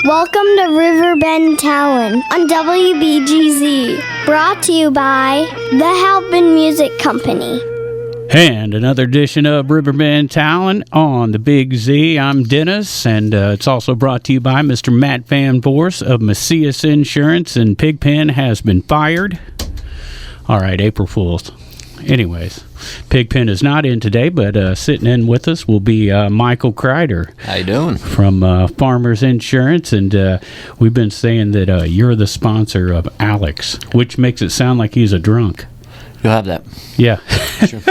Welcome to Riverbend Talon on WBGZ. Brought to you by the Halpin Music Company. And another edition of Riverbend Talon on the Big Z. I'm Dennis, and it's also brought to you by Mr. Matt Van Voorhis of Macias Insurance, and Pigpen has been fired. All right, April Fools. Anyways, Pigpen is not in today, but sitting in with us will be Michael Crider. How you doing? From Farmers Insurance, and we've been saying that you're the sponsor of Alex, which makes it sound like he's a drunk. You'll have that. Yeah. Sure.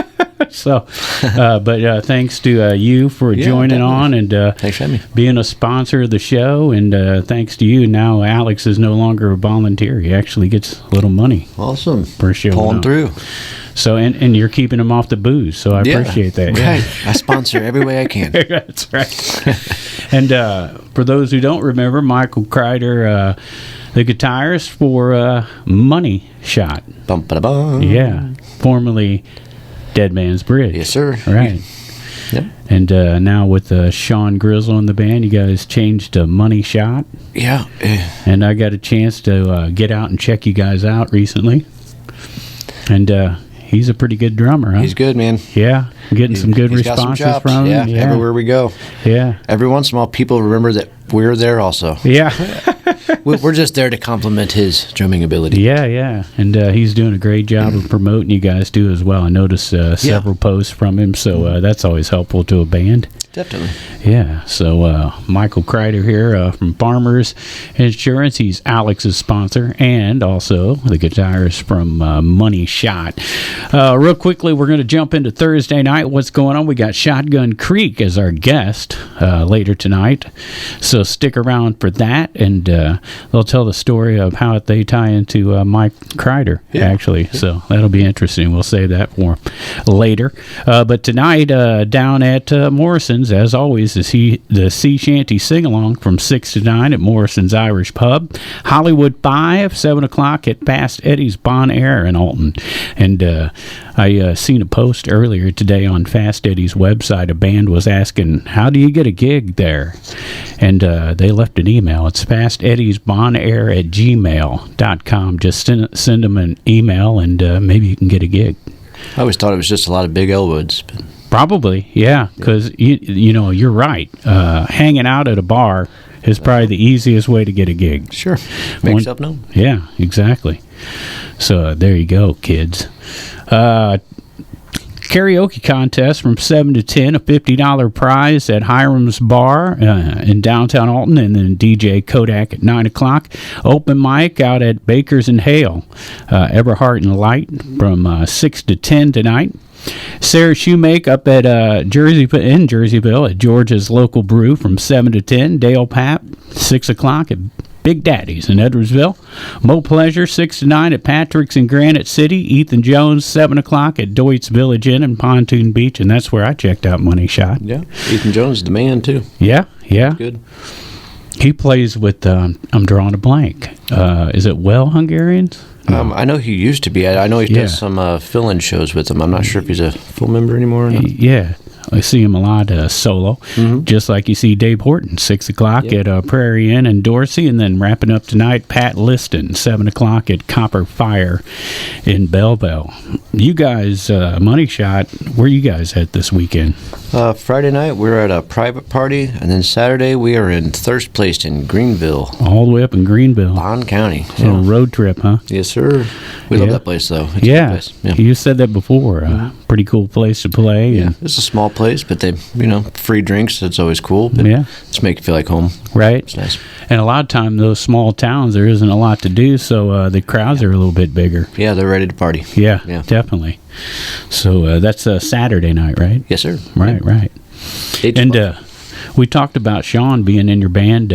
So, but thanks to you for joining on and thanks for having me. Being a sponsor of the show, and thanks to you, now Alex is no longer a volunteer. He actually gets a little money. Awesome. For showing Pulling up. through. So, and you're keeping him off the booze, so I appreciate that. Right. Yeah. I sponsor every way I can. That's right. And for those who don't remember, Michael Crider, the guitarist for Money Shot. Bum, ba-da-bum. Yeah. Formerly Dead Man's Bridge. Yes, sir. Right. Yep. And now with Shawn Grizzle in the band, you guys changed to Money Shot. Yeah. And I got a chance to get out and check you guys out recently. And he's a pretty good drummer, huh? He's good, man. Yeah. Getting some good responses from him. Yeah, everywhere we go. Yeah. Every once in a while, people remember that we're there also. Yeah. We're just there to compliment his drumming ability. Yeah, yeah. And he's doing a great job of promoting you guys, too, as well. I noticed several posts from him, so that's always helpful to a band. Definitely. Yeah, so Michael Crider here from Farmers Insurance. He's Alex's sponsor and also the guitarist from Money Shot. Real quickly, we're going to jump into Thursday night. What's going on? We got Shotgun Creek as our guest later tonight, so stick around for that, and they'll tell the story of how they tie into Mike Crider, actually. So that'll be interesting. We'll save that for later. But tonight, down at Morrison's, as always, is the Sea Shanty Sing-Along from 6 to 9 at Morrison's Irish Pub. Hollywood 5, 7 o'clock at Fast Eddie's Bon Air in Alton. And I seen a post earlier today on Fast Eddie's website. A band was asking, how do you get a gig there? And they left an email. It's fasteddiesbonair@gmail.com. Just send them an email, and maybe you can get a gig. I always thought it was just a lot of Big Elwoods. But Probably, yeah, because you know, you're right. Hanging out at a bar is probably the easiest way to get a gig. Sure. Make yourself known. Yeah, exactly. So there you go, kids. Karaoke contest from 7 to 10, a $50 prize at Hiram's Bar in downtown Alton, and then DJ Kodak at 9 o'clock. Open mic out at Baker's and Hale, Everhart and Light from 6 to 10 tonight. Sarah Shoemake up at Jerseyville at George's Local Brew from 7 to 10. Dale Pap, 6 o'clock at Big Daddy's in Edwardsville. Mo Pleasure, 6 to 9 at Patrick's in Granite City. Ethan Jones, 7 o'clock at Doit's Village Inn in Pontoon Beach, and that's where I checked out Money Shot. Yeah, Ethan Jones is the man, too. Yeah. Good. He plays with, I'm drawing a blank. Is it Well Hungarians? No. I know he used to be. I know he does some fill-in shows with them. I'm not sure if he's a full member anymore or not. Yeah. I see him a lot solo, just like you see Dave Horton, 6 o'clock at Prairie Inn in Dorsey, and then wrapping up tonight, Pat Liston, 7 o'clock at Copper Fire in Belleville. You guys, Money Shot, where you guys at this weekend? Friday night, we're at a private party, and then Saturday, we are in Thirst Place in Greenville. All the way up in Greenville. Bond County. So a road trip, huh? Yes, sir. We love that place, though. It's a good place. You said that before. Pretty cool place to play. Yeah, and it's a small place, but they, free drinks. It's always cool. But just make you feel like home. Right. It's nice. And a lot of time, those small towns, there isn't a lot to do, so the crowds are a little bit bigger. Yeah, they're ready to party. Yeah. Definitely. So that's a Saturday night, right? Yes, sir. Right. And we talked about Shawn being in your band.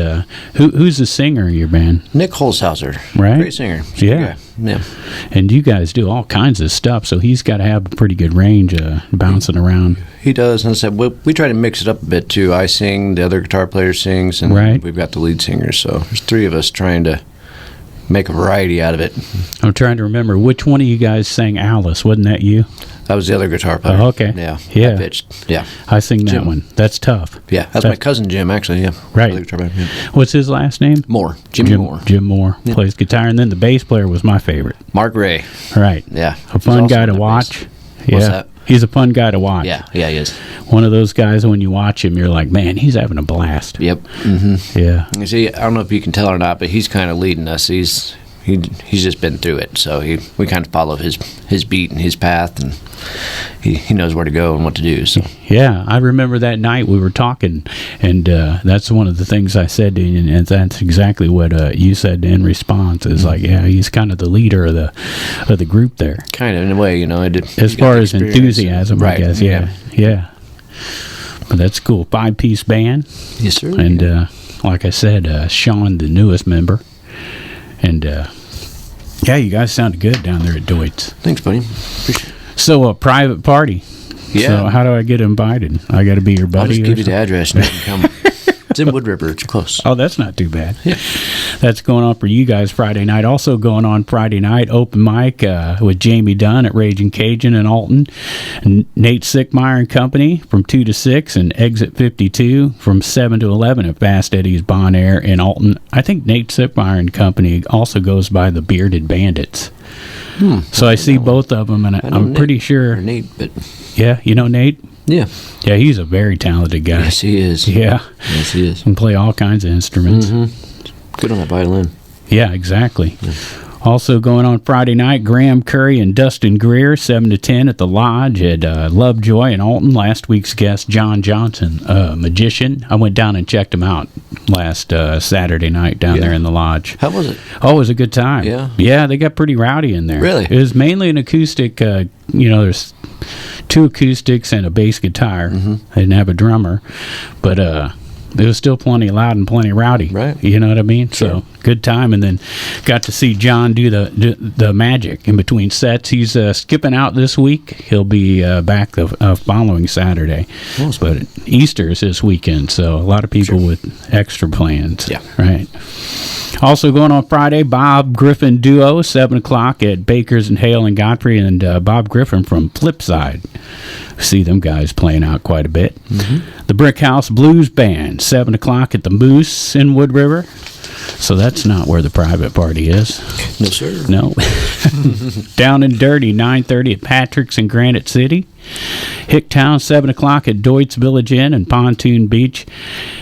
Who's the singer in your band? Nick Holzhauser. Right. Great singer. Yeah. And you guys do all kinds of stuff, so he's got to have a pretty good range bouncing around. He does, and so we try to mix it up a bit too. I sing, the other guitar player sings, and we've got the lead singer. So there's three of us trying to make a variety out of it. I'm trying to remember which one of you guys sang Alice. Wasn't that you? That was the other guitar player. Oh, okay. Yeah. Yeah. I pitched. Yeah. I sing that Jim. one. That's tough. Yeah. That's my cousin Jim, actually. Yeah. Right. Other guitar player, yeah. What's his last name? Moore. Jimmy Moore. Jim Moore plays guitar, and then the bass player was my favorite. Mark Ray. Right. Yeah. A fun guy to watch. Yeah. What's that? He's a fun guy to watch. Yeah. Yeah, he is. One of those guys, when you watch him, you're like, man, he's having a blast. Yep. Mm-hmm. Yeah. You see, I don't know if you can tell or not, but he's kind of leading us. He's just been through it, so we kind of follow his beat and his path, and he knows where to go and what to do. So yeah, I remember that night we were talking, and that's one of the things I said to you, and that's exactly what you said in response. Is like, yeah, he's kind of the leader of the group there. Kind of in a way, you know. As far as enthusiasm, right. I guess. Yeah. But that's cool. 5-piece band. Yes, sir. And like I said, Shawn, the newest member, and. Yeah, you guys sounded good down there at Doit's. Thanks, buddy. Appreciate it. So, a private party. Yeah. So, how do I get invited? I got to be your buddy? I'll just give you something? the address and you can come. It's in Wood River. It's close. Oh, that's not too bad. Yeah. That's going on for you guys Friday night. Also going on Friday night, open mic with Jamie Dunn at Raging Cajun in Alton. And Nate Sickmeier and Company from 2 to 6, and Exit 52 from 7 to 11 at Fast Eddie's Bon Air in Alton. I think Nate Sickmeier and Company also goes by the Bearded Bandits. So I see both of them, and I'm pretty sure. Nate, but yeah, you know Nate? yeah. Yeah, he's a very talented guy. Yes, he is. Yeah. Yes, he is. Can play all kinds of instruments. Good on that violin. Yeah, exactly. Also going on Friday night, Graham Curry and Dustin Greer, 7 to 10 at the Lodge at Lovejoy in Alton. Last week's guest, John Johnson, magician. I went down and checked him out last Saturday night down there in the Lodge. How was it? Oh, it was a good time. Yeah? Yeah, they got pretty rowdy in there. Really? It was mainly an acoustic, there's 2 acoustics and a bass guitar. They didn't have a drummer, but it was still plenty loud and plenty rowdy. Right. You know what I mean? Sure. So good time, and then got to see John do the magic in between sets. He's skipping out this week. He'll be back the following Saturday. But Easter is this weekend, so a lot of people with extra plans. Yeah. Right. Also going on Friday, Bob Griffin Duo, 7 o'clock at Baker's and Hale and Godfrey, and Bob Griffin from Flipside. See them guys playing out quite a bit. The Brickhouse Blues Band, 7 o'clock at the Moose in Wood River. So that's not where the private party is. No, sir. No. Down and Dirty, 9:30 at Patrick's in Granite City. Hicktown, 7 o'clock at Doit's Village Inn and Pontoon Beach.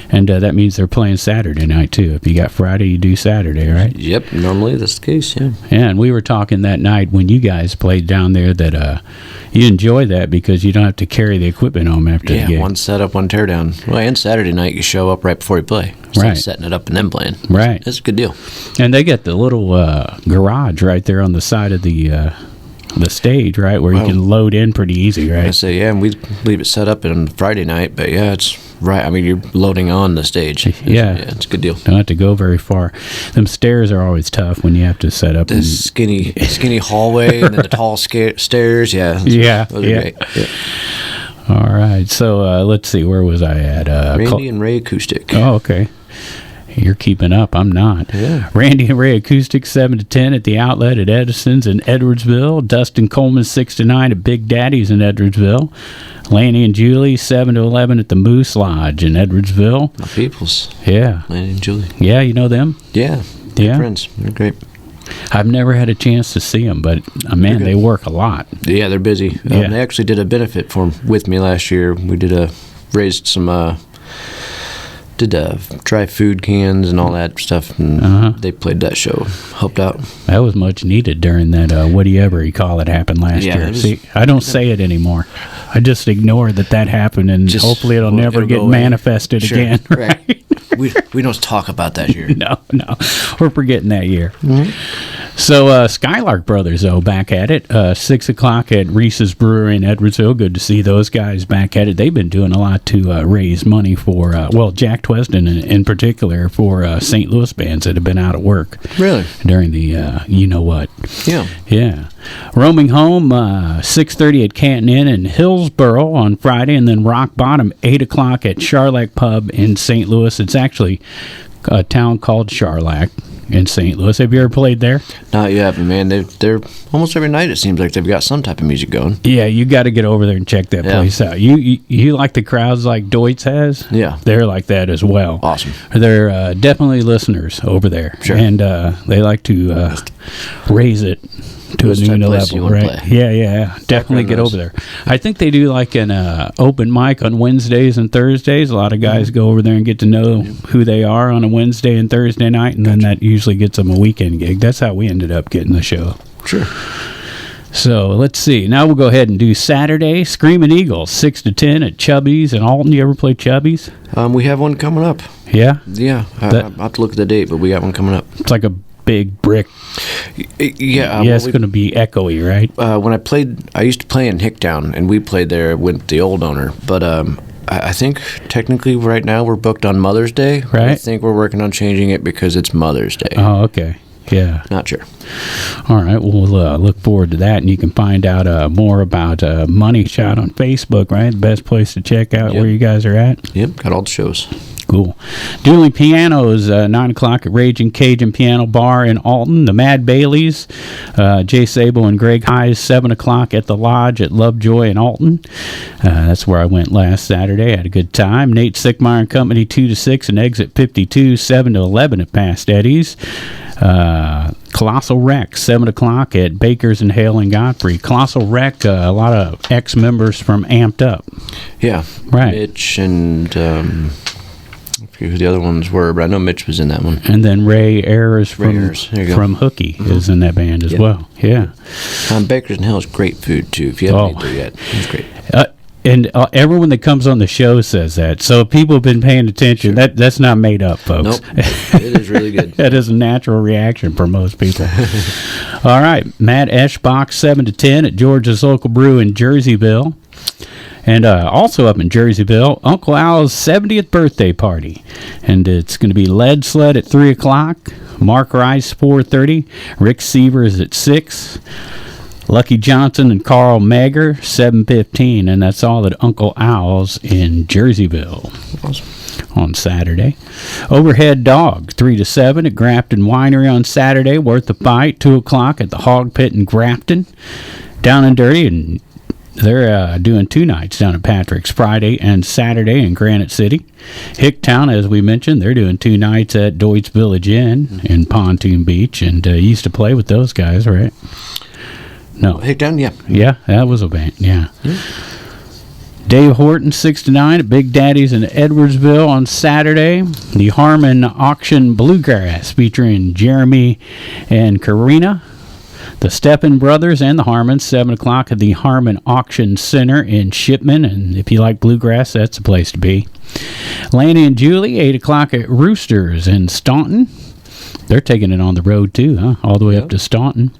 And that means they're playing Saturday night, too. If you got Friday, you do Saturday, right? Yep, normally that's the case, yeah. Yeah, and we were talking that night when you guys played down there that you enjoy that because you don't have to carry the equipment home after the gig. Yeah, one setup, one teardown. Well, and Saturday night you show up right before you play. Instead of setting it up and then playing. Right. That's a good deal. And they got the little garage right there on the side of the stage, right, where you can load in pretty easy, right? I say, yeah, and we leave it set up on Friday night, but yeah, it's right. I mean, you're loading on the stage. Yeah, it's a good deal. Don't have to go very far. Them stairs are always tough when you have to set up. The skinny hallway and then the tall stairs. Yeah. Those are great. Yeah. All right. So let's see. Where was I at? Randy and Ray Acoustic. Oh, okay. You're keeping up. I'm not. Yeah. Randy and Ray Acoustic, 7 to 10 at the Outlet at Edisons in Edwardsville. Dustin Coleman, 6 to 9 at Big Daddy's in Edwardsville. Lanny and Julie, 7 to 11 at the Moose Lodge in Edwardsville. My peoples. Yeah. Lanny and Julie. Yeah, you know them? Yeah. Yeah. Friends. They're great. I've never had a chance to see them, but man, they work a lot. Yeah, they're busy. Yeah. They actually did a benefit for 'em with me last year. We raised some dry food cans and all that stuff, and they played that show, helped out. That was much needed during that whatever you call it happened last year. See, I don't say it anymore. I just ignore that happened, and hopefully it'll never get manifested again. Right? We don't talk about that year. No, we're forgetting that year. So Skylark Brothers, though, back at it. 6 o'clock at Reese's Brewery in Edwardsville. Good to see those guys back at it. They've been doing a lot to raise money for, Jack Tweston in particular, for St. Louis bands that have been out of work. Really? During the you-know-what. Yeah. Yeah. Roaming Home, 6:30 at Canton Inn in Hillsboro on Friday, and then Rock Bottom, 8 o'clock at Charlac Pub in St. Louis. It's actually a town called Charlac. in St. Louis. Have you ever played there? Not yet, but man, they're almost every night. It seems like they've got some type of music going. Yeah, you got to get over there and check that place out. You like the crowds like Doit's has? Yeah, they're like that as well. Awesome. They're definitely listeners over there, sure. And they like to raise it to a new level, right? Yeah, definitely get over there. I think they do like an open mic on Wednesdays and Thursdays. A lot of guys go over there and get to know who they are on a Wednesday and Thursday night, and then that usually gets them a weekend gig. That's how we ended up getting the show. Sure. So let's see. Now we'll go ahead and do Saturday. Screaming Eagles, 6 to 10 at Chubby's in Alton. You ever play Chubby's? We have one coming up. Yeah? Yeah. I have to look at the date, but we got one coming up. It's like a big brick. Yeah. It's going to be echoey, right? When I used to play in Hicktown, and we played there with the old owner. But I think technically right now we're booked on Mother's Day. Right. I think we're working on changing it because it's Mother's Day. Oh, okay. Yeah. Not sure. All right. We'll look forward to that. And you can find out more about Money Shot on Facebook, right? The best place to check out where you guys are at. Yep. Got all the shows. Cool. Dueling Pianos, 9 o'clock at Raging Cajun Piano Bar in Alton. The Mad Baileys, Jay Sabo and Greg Hayes, 7 o'clock at the Lodge at Lovejoy in Alton. That's where I went last Saturday. I had a good time. Nate Sickmeier and Company, 2 to 6, and Exit 52, 7 to 11 at Past Eddie's. Colossal Wreck, 7 o'clock at Baker's and Hale and Godfrey. Colossal Wreck, a lot of ex-members from Amped Up. Yeah. Right. Mitch and... I forget who the other ones were, but I know Mitch was in that one. And then Ray Ayers from Hooky is in that band as well. Yeah. Baker's and Hale's great food, too. If you haven't made there yet, it's great. And everyone that comes on the show says that. So if people have been paying attention, that's not made up, folks. Nope. It is really good. That is a natural reaction for most people. All right. Matt Eschbach, 7 to 10 at George's Local Brew in Jerseyville. And also up in Jerseyville, Uncle Al's 70th birthday party. And it's going to be Lead Sled at 3 o'clock, Mark Rice 4:30, Rick Sievers at 6, Lucky Johnson and Carl Mager 7:15. And that's all at Uncle Al's in Jerseyville. Awesome. On Saturday. Overhead Dog, 3 to 7 at Grafton Winery on Saturday, worth a bite, 2 o'clock at the Hog Pit in Grafton. Down and Dirty, and they're doing 2 nights down at Patrick's, Friday and Saturday in Granite City. Hicktown, as we mentioned, they're doing 2 nights at Doit's Village Inn in Pontoon Beach, and you used to play with those guys, right? No. Hicktown, yeah. Yeah, that was a band, yeah. Dave Horton, 6 to 9 at Big Daddy's in Edwardsville on Saturday. The Harmon Auction Bluegrass featuring Jeremy and Karina. The Steppen Brothers and the Harmons, 7 o'clock at the Harmon Auction Center in Shipman. And if you like bluegrass, that's the place to be. Lanny and Julie, 8 o'clock at Roosters in Staunton. They're taking it on the road, too, huh? All the way up to Staunton.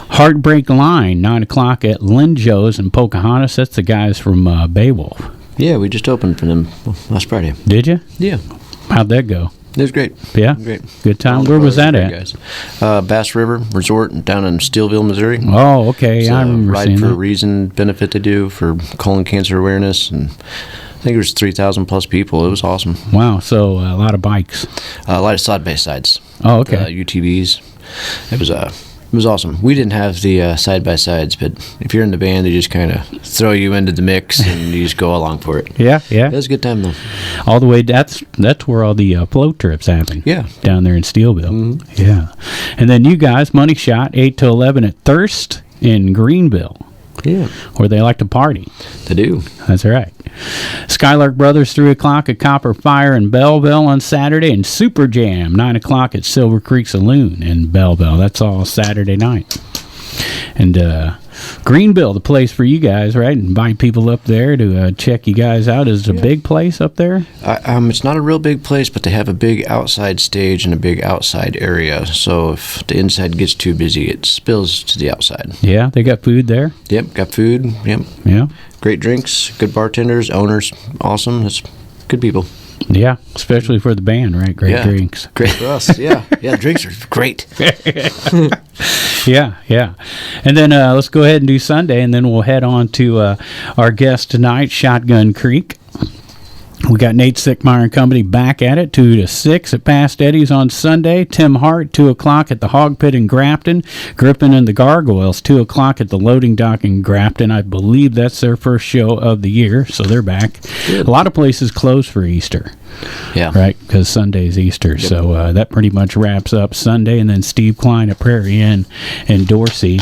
Heartbreak Line, 9 o'clock at Linjo's in Pocahontas. That's the guys from Beowulf. Yeah, we just opened for them last Friday. Did you? Yeah. How'd that go? It was great. Yeah? Great. Good time. Where was that at? Guys. Bass River Resort down in Steelville, Missouri. Oh, okay. It's I remember Ride seeing for that. a Reason benefit they do for colon cancer awareness. And I think it was 3,000 plus people. It was awesome. Wow. So a lot of bikes. A lot of side-by-sides. Oh, okay. UTVs. It was awesome. We didn't have the side-by-sides, but if you're in the band, they just kind of throw you into the mix and you just go along for it. Yeah. It was a good time, though. All the way, that's where all the float trips happen. Yeah. Down there in Steelville. Mm-hmm. Yeah. And then you guys, Money Shot, 8 to 11 at Thirst in Greenville. Yeah. Where they like to party. They do. That's right. Skylark Brothers, 3 o'clock at Copper Fire in Belleville on Saturday, and Super Jam, 9 o'clock at Silver Creek Saloon in Belleville. That's all Saturday night. And Greenville, the place for you guys, right? Invite people up there to check you guys out. Is it a big place up there? It's not a real big place, but they have a big outside stage and a big outside area. So if the inside gets too busy, it spills to the outside. Yeah, they got food there? Yep, got food. Yep. Yeah. Great drinks, good bartenders, owners, awesome. It's good people. Yeah, especially for the band, right? Great drinks. Great for us, yeah. Yeah, drinks are great. Yeah. And then let's go ahead and do Sunday, and then we'll head on to our guest tonight, Shotgun Creek. We got Nate Sickmeier and Company back at it, 2 to 6 at Past Eddie's on Sunday. Tim Hart, 2 o'clock at the Hog Pit in Grafton. Griffin and the Gargoyles, 2 o'clock at the Loading Dock in Grafton. I believe that's their first show of the year, so they're back. Good. A lot of places close for Easter. Yeah. Right, because Sunday's Easter. Yep. So that pretty much wraps up Sunday. And then Steve Klein at Prairie Inn in Dorsey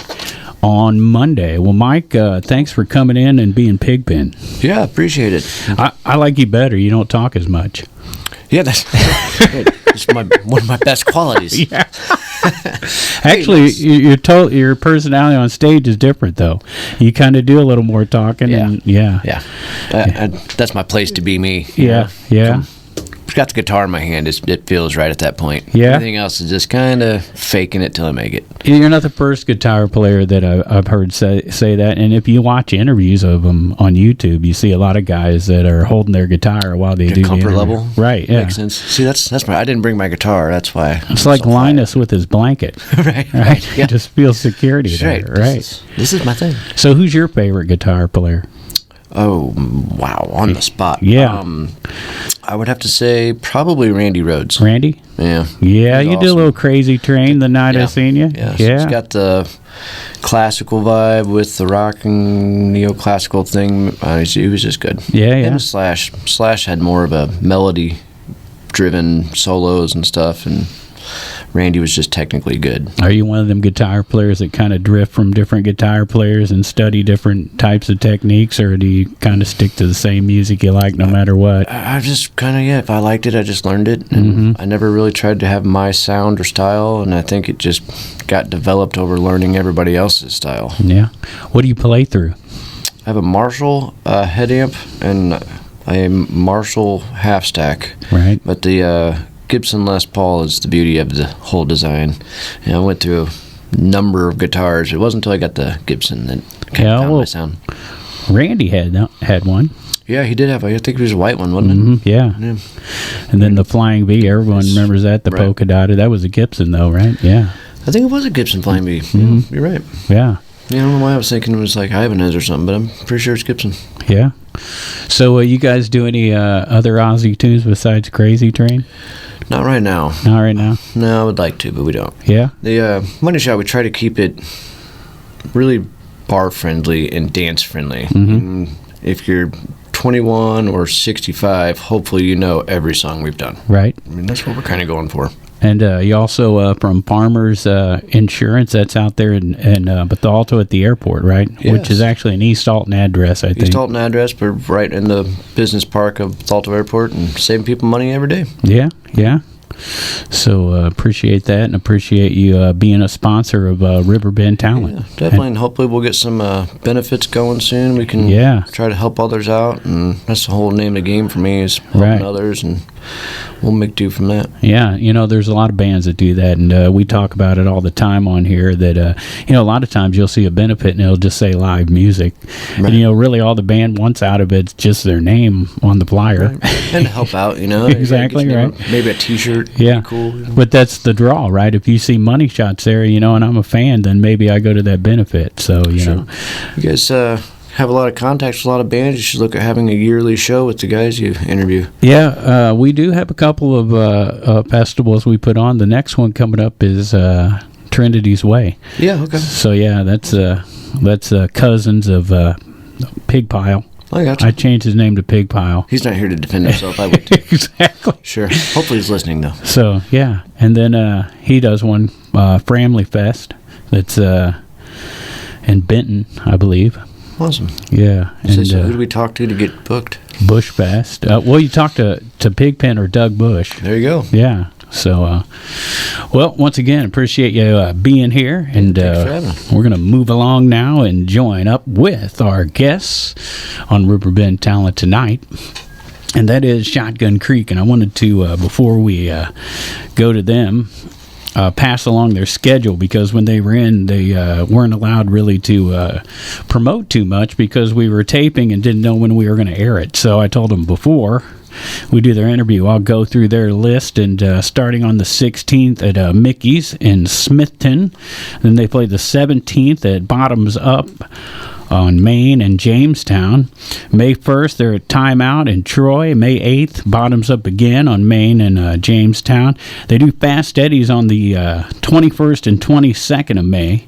on Monday. Well, Mike, thanks for coming in and being Pigpen. Yeah, appreciate it. I like you better. You don't talk as much. Yeah, that's one of my best qualities. Yeah. Actually, your personality on stage is different, though. You kind of do a little more talking. Yeah. That's my place to be me. Yeah. Got the guitar in my hand, it feels right at that point. Yeah. Everything else is just kind of faking it till I make it. You're not the first guitar player that I've heard say that. And if you watch interviews of them on YouTube, you see a lot of guys that are holding their guitar while they do comfort the level. Right. Yeah. Makes sense. See, that's I didn't bring my guitar. That's why. It's like Linus with his blanket. Right. Yeah. Just feels security there. Right. This is my thing. So, who's your favorite guitar player? Oh, wow. On the spot. Yeah. I would have to say probably Randy Rhodes. Randy? Yeah. Yeah, He's you did a little Crazy Train the night I seen you. Yeah. He's got the classical vibe with the rock and neoclassical thing. He was just good. Yeah. And Slash had more of a melody-driven solos and stuff, and Randy was just technically good. Are you one of them guitar players that kind of drift from different guitar players and study different types of techniques, or do you kind of stick to the same music you like no matter what? I just kind of, if I liked it, I just learned it. And I never really tried to have my sound or style, and I think it just got developed over learning everybody else's style. Yeah. What do you play through? I have a Marshall head amp and a Marshall half stack. Right. But the Gibson Les Paul is the beauty of the whole design. And I went through a number of guitars. It wasn't until I got the Gibson that kind of found my sound. Randy had one. Yeah, he did have. I think it was a white one, wasn't it? Yeah. And then the Flying V. Everyone remembers that. The polka dotted. That was a Gibson, though, right? Yeah. I think it was a Gibson Flying V. Yeah, you're right. Yeah. I don't know why I was thinking it was like Ibanez or something, but I'm pretty sure it's Gibson. Yeah. So, you guys do any other Aussie tunes besides Crazy Train? Not right now. Not right now? No, I would like to, but we don't. Yeah? The Money Shot, we try to keep it really bar-friendly and dance-friendly. And if you're 21 or 65, hopefully you know every song we've done. Right. I mean, that's what we're kind of going for. And you also from Farmers Insurance, that's out there in Bethalto at the airport, right? Yes. Which is actually an East Alton address, I think. East Alton address, but right in the business park of Bethalto Airport, and saving people money every day. Yeah. So appreciate that, and appreciate you being a sponsor of Riverbend Talent. Yeah, definitely, and hopefully we'll get some benefits going soon. We can try to help others out, and that's the whole name of the game for me, is helping others, and we'll make do from that. Yeah, there's a lot of bands that do that, and we talk about it all the time on here, that, a lot of times you'll see a benefit, and it'll just say live music. Right. And, really all the band wants out of it's just their name on the flyer. Right. And help out, Exactly, right. Maybe a T-shirt. Yeah. Cool. But that's the draw, right? If you see Money Shots there, and I'm a fan, then maybe I go to that benefit. So, Sure. You guys have a lot of contacts with a lot of bands. You should look at having a yearly show with the guys you interview. Yeah, we do have a couple of festivals we put on. The next one coming up is Trinity's Way. Yeah, okay. So, that's cousins of Pig Pile. I got you. I changed his name to Pig Pile. He's not here to defend himself. I would. Exactly. Sure. Hopefully he's listening, though. So, yeah. And then he does one, Framley Fest, that's in Benton, I believe. Awesome. Yeah. And so who do we talk to get booked? Bush Fest. Well, you talk to Pigpen or Doug Bush. There you go. Yeah. So, once again, appreciate you being here, and we're going to move along now and join up with our guests on Riverbend Talent tonight, and that is Shotgun Creek. And I wanted to, before we go to them, pass along their schedule, because when they were in, they weren't allowed really to promote too much because we were taping and didn't know when we were going to air it. So I told them before we do their interview, I'll go through their list, and starting on the 16th at Mickey's in Smithton. Then they play the 17th at Bottoms Up on Main and Jamestown. May 1st, they're at Timeout in Troy. May 8th, Bottoms Up again on Main and Jamestown. They do Fast Eddie's on the 21st and 22nd of May.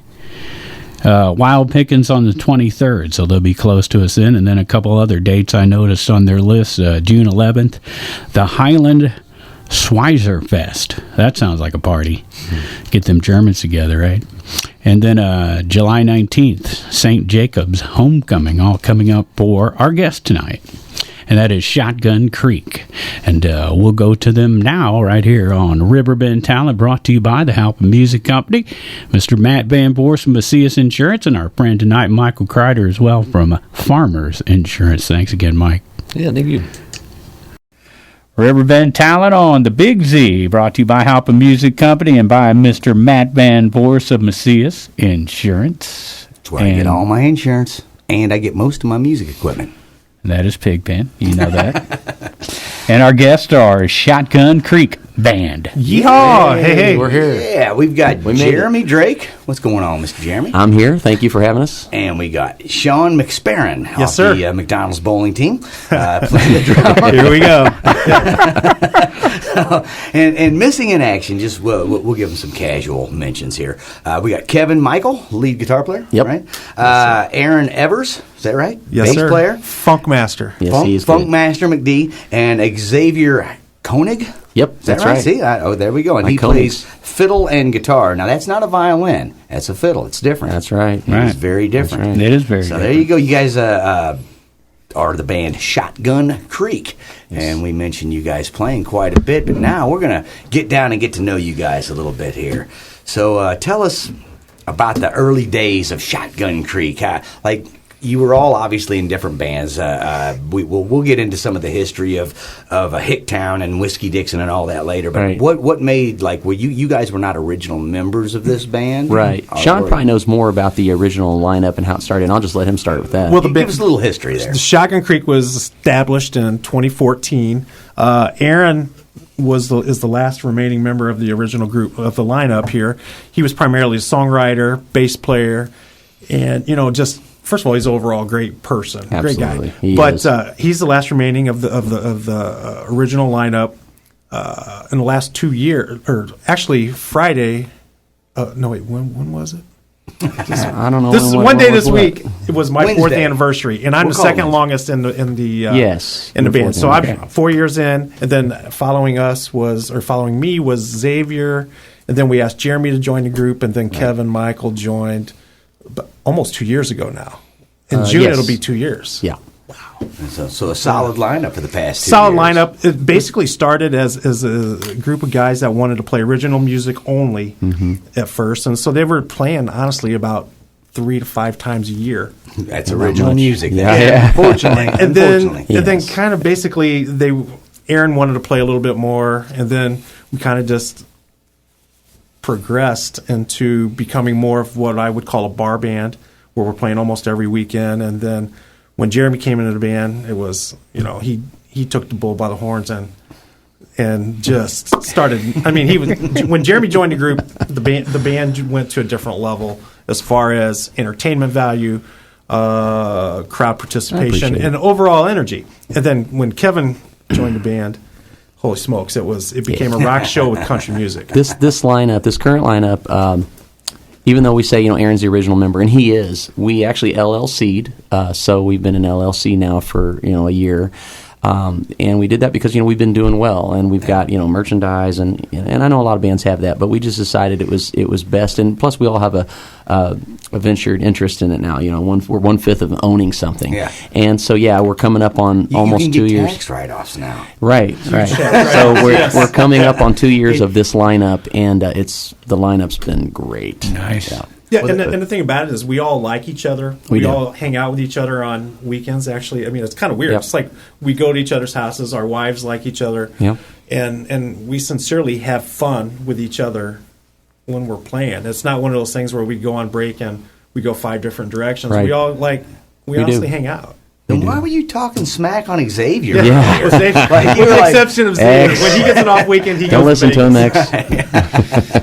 Wild Pickings on the 23rd, so they'll be close to us then. And then a couple other dates I noticed on their list. June 11th, the Highland Schweizer Fest. That sounds like a party. Get them Germans together, right? And then July 19th, St. Jacob's Homecoming, all coming up for our guest tonight. And that is Shotgun Creek. And we'll go to them now right here on Riverbend Talent, brought to you by the Halpin Music Company. Mr. Matt Van Voorhis from Macias Insurance, and our friend tonight, Michael Crider, as well, from Farmers Insurance. Thanks again, Mike. Yeah, thank you. Riverbend Talent on the Big Z, brought to you by Halpin Music Company and by Mr. Matt Van Voorhis of Macias Insurance. That's where I get all my insurance, and I get most of my music equipment. That is Pigpen. You know that. And our guests are Shotgun Creek Band. Yeehaw! Hey. We're here. Yeah, we've got Jeremy Drake. What's going on, Mr. Jeremy? I'm here. Thank you for having us. And we got Shawn McSparin Yes, off sir. the McDonald's bowling team playing the drummer. Here we go. and missing in action, just we'll give him some casual mentions here. We got Kevin Michael, lead guitar player. Yep. Right. Aaron Evers, is that right? Yes, Bass sir. player. Funk Master. Yes, he is Funk good. Master McD, and Xavier Koenig. Yep, Is that that's right? right. See, there we go. And My he Koenigs. plays fiddle and guitar. Now, that's not a violin. That's a fiddle. It's different. That's right. It's very different. That's It is very So different. there you go. You guys are the band Shotgun Creek. And we mentioned you guys playing quite a bit. But now we're going to get down and get to know you guys a little bit here. So tell us about the early days of Shotgun Creek. You were all obviously in different bands. We'll get into some of the history of Hicktown and Whiskey Dixon and all that later. But Right. what made, were you guys were not original members of this band? Right. Shawn probably knows more about the original lineup and how it started, and I'll just let him start with that. Well, Give us a little history there. The Shotgun Creek was established in 2014. Aaron is the last remaining member of the original group of the lineup here. He was primarily a songwriter, bass player, and just first of all, he's an overall great person, Absolutely. great guy. He But is. he's the last remaining of the original lineup in the last 2 years, or actually Friday. No, wait, when was it? I don't know. This is when- one day when this was week. what. It was my Wednesday. 4th anniversary, and I'm We'll the call it second Wednesday. longest in the Yes, in the the band. fourth So one, I'm okay. 4 years in, and then following me was Xavier, and then we asked Jeremy to join the group, and then Kevin Michael joined, but almost 2 years ago now. In June yes. it'll be 2 years. Yeah. So a solid lineup for the past 2 Solid years. lineup. It basically started as a group of guys that wanted to play original music only at first, and so they were playing honestly about 3 to 5 times a year. That's original much. music. Yeah. there. Unfortunately. And then Yes. kind of basically Aaron wanted to play a little bit more, and then we kind of just progressed into becoming more of what I would call a bar band, where we're playing almost every weekend. And then when Jeremy came into the band, it was he took the bull by the horns and just started. I mean, he was when Jeremy joined the group, the band went to a different level as far as entertainment value, crowd participation, appreciate it. and overall energy. And then when Kevin joined the band, holy smokes, it became a rock show with country music. This current lineup, even though we say Aaron's the original member, and he is, we actually LLC'd. So we've been in LLC now for a year. And we did that because we've been doing well, and we've got merchandise, and I know a lot of bands have that, but we just decided it was best, and plus we all have a ventured interest in it now. We're 1/5 of owning something, Yeah. and so we're coming up on almost you 2 can get years. tax write-offs now. Right. So we're coming up on 2 years of this lineup, and the lineup's been great. Nice. Yeah, and the thing about it is we all like each other. We do. all hang out with each other on weekends, actually. I mean, it's kind of weird. Yep. It's like we go to each other's houses, our wives like each other, Yep. and we sincerely have fun with each other when we're playing. It's not one of those things where we go on break and we go 5 different directions. Right. We all We honestly do. hang out. Then why were you talking smack on Xavier? Yeah. With the exception of Xavier. When he gets an off weekend, he Don't goes listen to him, Vegas. X.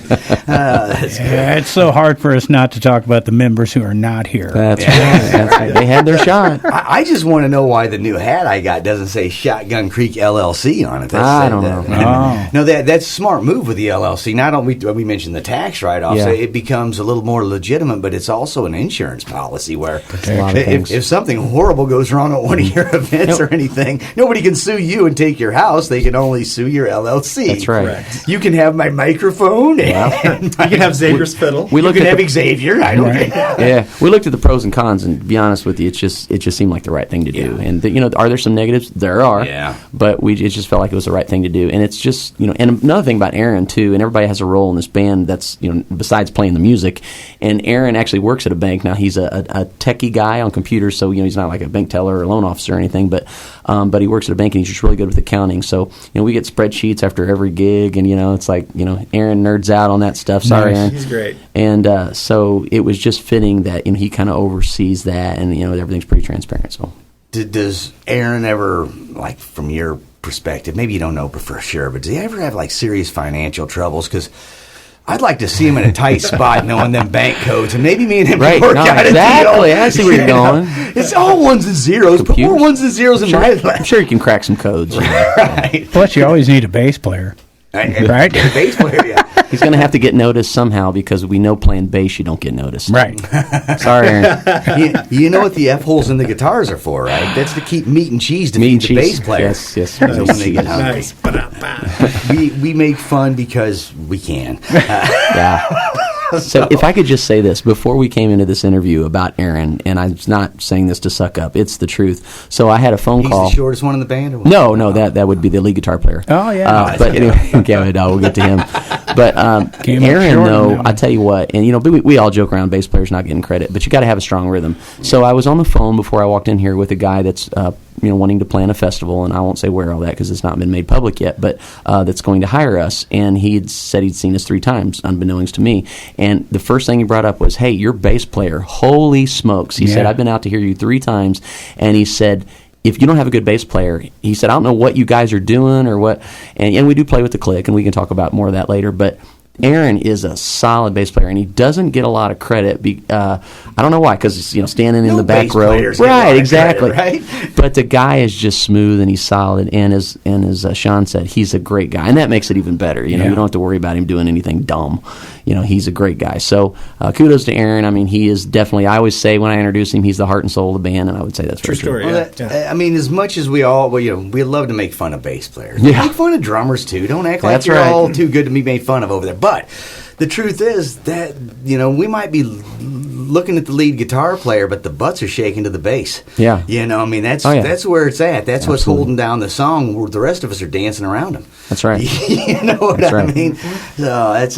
Yeah, it's so hard for us not to talk about the members who are not here. That's right. They had their shot. I just want to know why the new hat I got doesn't say Shotgun Creek LLC on it. I don't know. Oh. No, that's a smart move with the LLC. Not only we mentioned the tax write-off, Yeah. so it becomes a little more legitimate, but it's also an insurance policy where a lot of things. if something horrible goes wrong at one of your events or anything, nobody can sue you and take your house. They can only sue your LLC. That's right. Correct. You can have my microphone. And You can have Xavier's fiddle. We you looked can at have the, Xavier. I don't care. yeah, we looked at the pros and cons, and to be honest with you, it just seemed like the right thing to do. Yeah. And are there some negatives? There are. Yeah. But it just felt like it was the right thing to do. And it's just and another thing about Aaron too, and everybody has a role in this band that's besides playing the music. And Aaron actually works at a bank now. He's a techie guy on computers, so he's not like a bank teller or a loan officer or anything, but he works at a bank and he's just really good with accounting. So we get spreadsheets after every gig, and it's like Aaron nerds out on that stuff. Sorry, Nice. Aaron. He's great. And so it was just fitting that he kind of oversees that, and everything's pretty transparent. So Does Aaron ever, like, from your perspective, maybe you don't know for sure, but does he ever have, like, serious financial troubles? Because I'd like to see him in a tight spot knowing them bank codes, and maybe me and him Right, can work no, out exactly. a deal. I see where you're going. It's all ones and zeros. Put more Computers. ones and zeros in my I'm life. sure you can crack some codes. Right. Plus, you always need a bass player. Right? Bass player, yeah. He's going to have to get noticed somehow because we know playing bass you don't get noticed. Right. Sorry, Aaron. You know what the F holes in the guitars are for, right? That's to keep meat and cheese to Meat and feed the cheese. bass player. Yes. So when they get hungry. Nice. Ba-da-ba. We make fun because we can. Yeah. So if I could just say this before we came into this interview about Aaron, and I'm not saying this to suck up, it's the truth. So I had a phone He's call. the shortest one in the band? Or what? No, that would be the lead guitar player. Oh, yeah. But anyway, okay, we'll get to him. But Came up Aaron, short though, on that I tell you what, and we all joke around bass players not getting credit, but you got to have a strong rhythm. So I was on the phone before I walked in here with a guy that's wanting to plan a festival, and I won't say where all that because it's not been made public yet, but that's going to hire us. And he'd said he'd seen us 3 times, unbeknownst to me. And the first thing he brought up was, "Hey, your bass player, holy smokes!" He said, "I've been out to hear you 3 times," and he said, if you don't have a good bass player, he said, I don't know what you guys are doing or what, and we do play with the click, and we can talk about more of that later, but Aaron is a solid bass player, and he doesn't get a lot of credit. I don't know why, because standing in the back bass row, players get a lot right? of Exactly, credit, right? But the guy is just smooth and he's solid, and as Shawn said, he's a great guy, and that makes it even better. You don't have to worry about him doing anything dumb. He's a great guy. So kudos to Aaron. I mean, he is definitely. I always say when I introduce him, he's the heart and soul of the band, and I would say that's True very true. story. Well, I mean, as much as we love to make fun of bass players. Yeah. Make fun of drummers, too. Don't act like That's you're right. all too good to be made fun of over there. But the truth is that, we might be looking at the lead guitar player, but the butts are shaking to the bass. Yeah. That's where it's at. That's what's Absolutely. holding down the song, where the rest of us are dancing around him. That's right. You know what That's I right. mean? So that's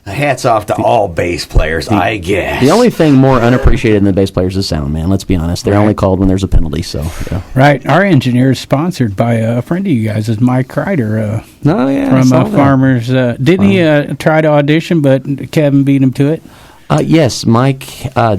hats off to all bass players, I guess. The only thing more unappreciated than the bass players is sound, man. Let's be honest. They're only called when there's a penalty. So, yeah. Right. Our engineer is sponsored by a friend of you guys, is Mike Crider from Farmers. Didn't he try to audition, but Kevin beat him to it? Yes, Mike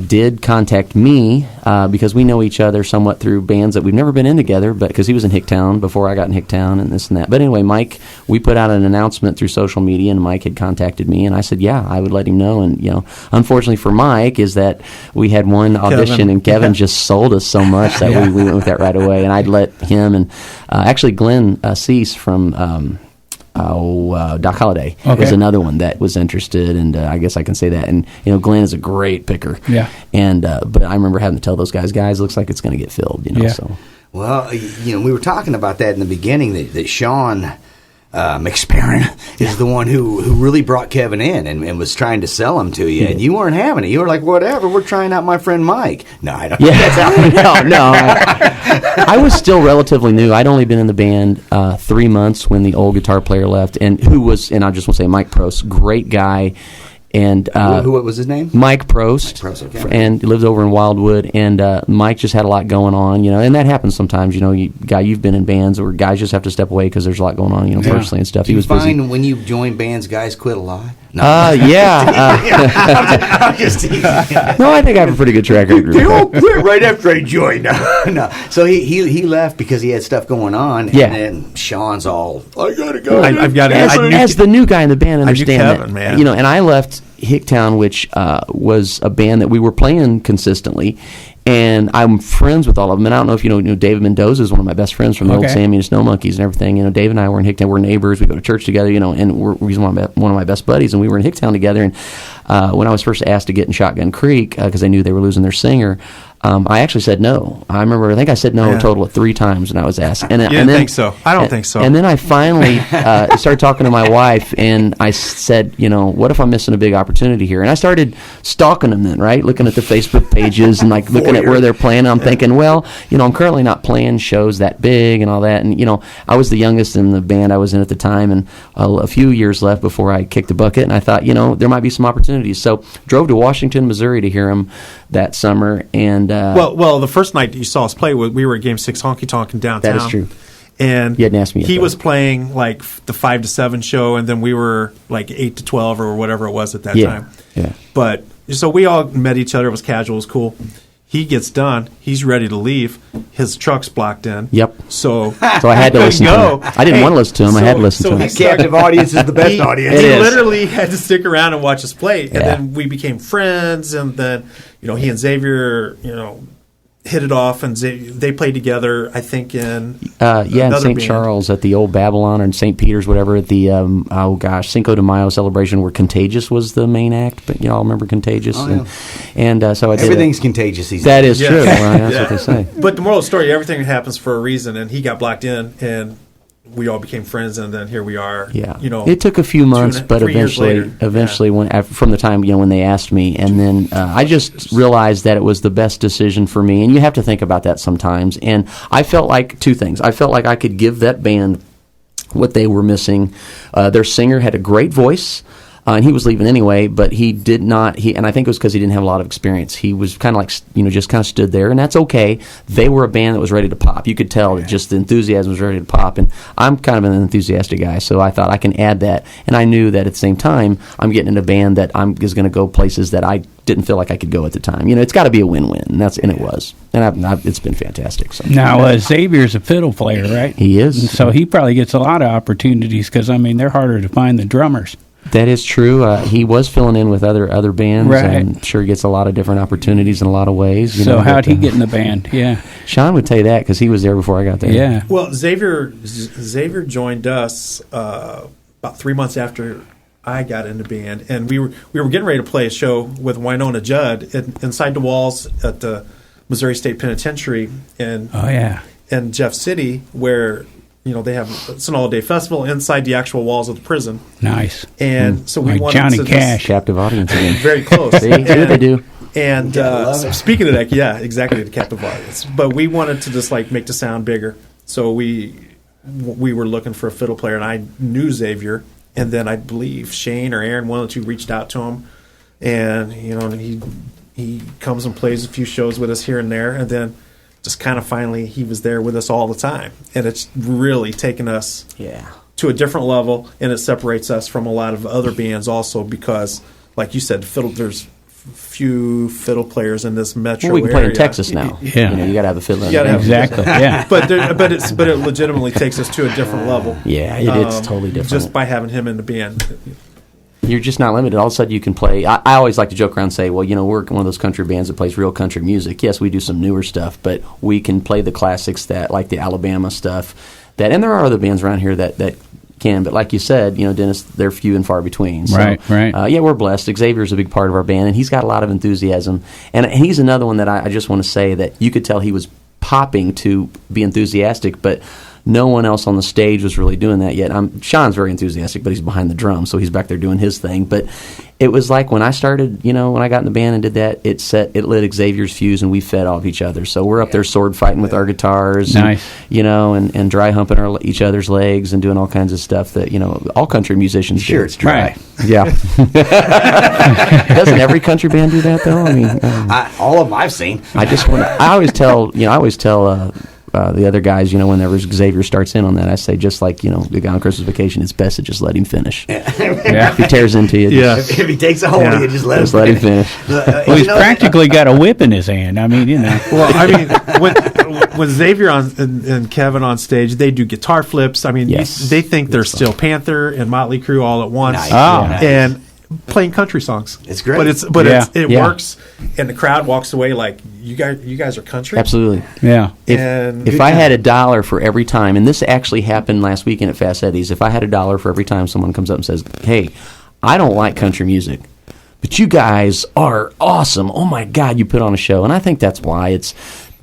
did contact me because we know each other somewhat through bands that we've never been in together, but because he was in Hicktown before I got in Hicktown and this and that. But anyway, Mike, we put out an announcement through social media, and Mike had contacted me, and I said, yeah, I would let him know. And, unfortunately for Mike is that we had one audition, and Kevin just sold us so much that we went with that right away. And I'd let him and actually Glenn Cease from Doc Holliday was another one that was interested, and I guess I can say that. And Glenn is a great picker. Yeah. And but I remember having to tell those guys, looks like it's going to get filled. So. Well, we were talking about that in the beginning. That Shawn McSparin is the one who really brought Kevin in and was trying to sell him to you, and you weren't having it. You were like, whatever, we're trying out my friend Mike. No, I don't. Yeah. No. I was still relatively new. I'd only been in the band 3 months when the old guitar player left, and I just want to say Mike Prost, great guy. And what was his name? Mike Prost. Mike Prost, okay. And he lives over in Wildwood. And Mike just had a lot going on, and that happens sometimes. You've been in bands where guys just have to step away because there's a lot going on, personally and stuff. Do you find when you join bands, guys quit a lot? I'm just teasing. No, I think I have a pretty good track record. They all quit right after I joined. No. So he left because he had stuff going on. Yeah. And then Shawn's all, I gotta go. I've got As the new guy in the band, understand Kevin, that, man. you know, and I left Hicktown, which was a band that we were playing consistently, and I'm friends with all of them. And I don't know if you know David Mendoza is one of my best friends from the old Sammy and Snow Monkeys and everything. You know, Dave and I were in Hicktown. We're neighbors. We go to church together. You know, and he's one of my best buddies. And we were in Hicktown together. And when I was first asked to get in Shotgun Creek because they knew they were losing their singer, I actually said no. I think I said no a total of 3 times when I was asked. And, You didn't think so? I don't think so. And then I finally started talking to my wife, and I said, you know, what if I'm missing a big opportunity here? And I started stalking them then, right? Looking at the Facebook pages and like looking at where they're playing. I'm thinking, well, you know, I'm currently not playing shows that big and all that. And, you know, I was the youngest in the band I was in at the time, and a few years left before I kicked the bucket. And I thought, you know, there might be some opportunities. So drove to Washington, Missouri to hear them that summer. And well, the first night you saw us play, we were at Game 6 Honky Tonk in downtown. that is true. And You hadn't asked me yet, he though. was playing like the 5 to 7 show, and then we were like 8 to 12 or whatever it was at that time. Yeah. But so we all met each other. It was casual. It was cool. He gets done. He's ready to leave. His truck's blocked in. Yep. So I had to listen to him. I didn't want to listen to him. I had to listen to him. he Captive audience is the best audience. He It is. literally had to stick around and watch us play, and Yeah. then we became friends. And then, you know, he and Xavier, you know, hit it off, and they played together. I think in in another St. band. Charles at the old Babylon or in St. Peter's, whatever, at the Cinco de Mayo celebration where Contagious was the main act. But y'all remember Contagious? Oh, yeah. And so I did. Everything's contagious these That days. is true. Yeah. Well, that's Yeah. what they say. But the moral of the story, everything happens for a reason, and he got blocked in, and we all became friends, and then here we are. Yeah, you know, it took a few months, but 3 years later. eventually, from the time when they asked me, and then I just realized that it was the best decision for me. And you have to think about that sometimes. And I felt like 2 things. I felt like I could give that band what they were missing. Their singer had a great voice. And he was leaving anyway, but he did not. And I think it was because he didn't have a lot of experience. He was kind of like, you know, just kind of stood there, and that's okay. They were a band that was ready to pop. You could tell that just the enthusiasm was ready to pop. And I'm kind of an enthusiastic guy, so I thought I can add that. And I knew that at the same time, I'm getting in a band that is going to go places that I didn't feel like I could go at the time. You know, it's got to be a win-win, and it was. And it's been fantastic. So. Now, Xavier's a fiddle player, right? He is. So he probably gets a lot of opportunities because, I mean, they're harder to find than drummers. That is true. He was filling in with other bands, Right. and sure gets a lot of different opportunities in a about a ways. So how'd he get in the band? Yeah, Shawn would tell you that because he was there before I got there. Yeah. Well, Xavier joined us about 3 months after I got in the band, and we were getting ready to play a show with Winona Judd inside the walls at the Missouri State Penitentiary in Jeff City, where it's an all-day festival inside the actual walls of the prison. Nice. And so we like wanted Johnny to Cash. Captive audience again. very close. See what they do. And so speaking of that, yeah, exactly, the captive audience. But we wanted to just like make the sound bigger, so we were looking for a fiddle player, and I knew Xavier, and then I believe Shane or Aaron, one of the two, reached out to him, and he comes and plays a few shows with us here and there, and then just kind of finally he was there with us all the time, and it's really taken us to a different level, and it separates us from a lot of other bands also because, like you said, there's few fiddle players in this metro area. Well, we can play in Texas now. Yeah. You got to have a fiddle. You gotta have Exactly. Yeah. but it legitimately takes us to a different level. Yeah, it's totally different. Just by having him in the band. You're just not limited. All of a sudden, you can play. I always like to joke around and say, well, we're one of those country bands that plays real country music. Yes, we do some newer stuff, but we can play the classics that, like the Alabama stuff. And there are other bands around here that can, but like you said, Dennis, they're few and far between. So, Right. we're blessed. Xavier's a big part of our band, and he's got a lot of enthusiasm. And he's another one that I just want to say that you could tell he was popping to be enthusiastic, but no one else on the stage was really doing that yet. Shawn's very enthusiastic, but he's behind the drums, so he's back there doing his thing. But it was like when I started, when I got in the band and did that, it lit Xavier's fuse, and we fed off each other. So we're up there sword fighting with our guitars, Nice. and dry humping each other's legs and doing all kinds of stuff that all country musicians do. Sure, it's dry. Right. Yeah. Doesn't every country band do that though? I mean, All of them I've seen. I always tell the other guys, whenever Xavier starts in on that, I say, just like, the guy on Christmas Vacation, it's best to just let him finish. If he tears into you, if he takes a hold of you, just let him finish. Well, he's practically got a whip in his hand. I mean, Well, I mean, when Xavier and Kevin on stage, they do guitar flips. I mean, they think they're Steel Panther and Motley Crue all at once. Nice. And playing country songs. It's great. But it works, and the crowd walks away like, you guys are country? Absolutely. Yeah. If I had $1 for every time, and this actually happened last weekend at Fast Eddie's, if I had $1 for every time someone comes up and says, hey, I don't like country music, but you guys are awesome. Oh my God, you put on a show. And I think that's why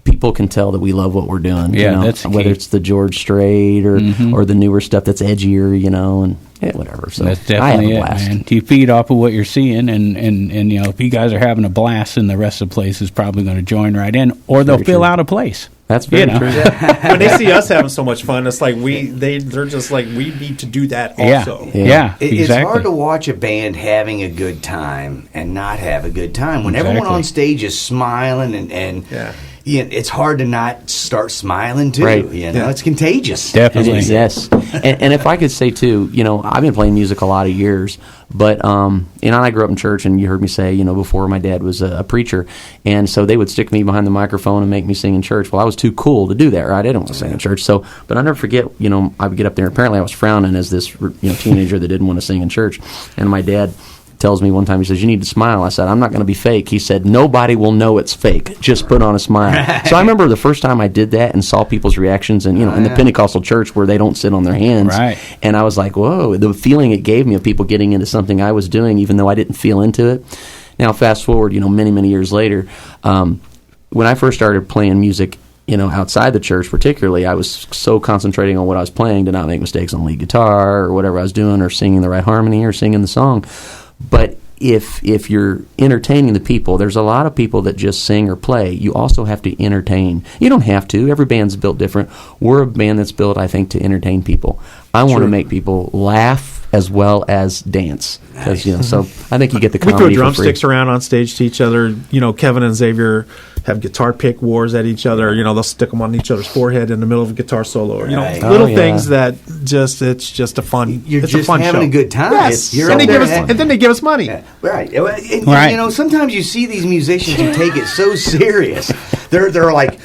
people can tell that we love what we're doing. Yeah, that's the whether key. it's the George Strait or the newer stuff that's edgier, and whatever. So that's definitely I it, have a blast. man. You feed off of what you're seeing, and if you guys are having a blast, then the rest of the place is probably going to join right in, or they'll fill out a place. That's very true. When they see us having so much fun, it's like they're just like, we need to do that also. Yeah, It's exactly. hard to watch a band having a good time and not have a good time. When everyone on stage is smiling and it's hard to not start smiling too. Right. It's contagious. Definitely. Yes. And if I could say too, I've been playing music a lot of years, but I grew up in church, and you heard me say, before my dad was a preacher, and so they would stick me behind the microphone and make me sing in church. Well, I was too cool to do that, right? I didn't want to sing in church. So, but I never forget, I would get up there. Apparently, I was frowning as this teenager that didn't want to sing in church, and my dad tells me one time, he says, you need to smile. I said, I'm not going to be fake. He said, nobody will know it's fake. Just put on a smile. So I remember the first time I did that and saw people's reactions, and in the Pentecostal church where they don't sit on their hands. Right. And I was like, whoa, the feeling it gave me of people getting into something I was doing, even though I didn't feel into it. Now, fast forward, many, many years later, when I first started playing music, outside the church particularly, I was so concentrating on what I was playing to not make mistakes on lead guitar or whatever I was doing, or singing the right harmony or singing the song. But if you're entertaining the people, there's a lot of people that just sing or play. You also have to entertain. You don't have to. Every band's built different. We're a band that's built, I think, to entertain people. I want to make people laugh as well as dance. So I think you get the We comedy throw for free. drumsticks around on stage to each other. Kevin and Xavier have guitar pick wars at each other. They'll stick them on each other's forehead in the middle of a guitar solo. Or, Right. little things that it's just a fun. You're it's just a fun having show. a good time. Yes, You're and up there having- then they give us money. Yeah, right. And, Right. sometimes you see these musicians who take it so serious. They're like,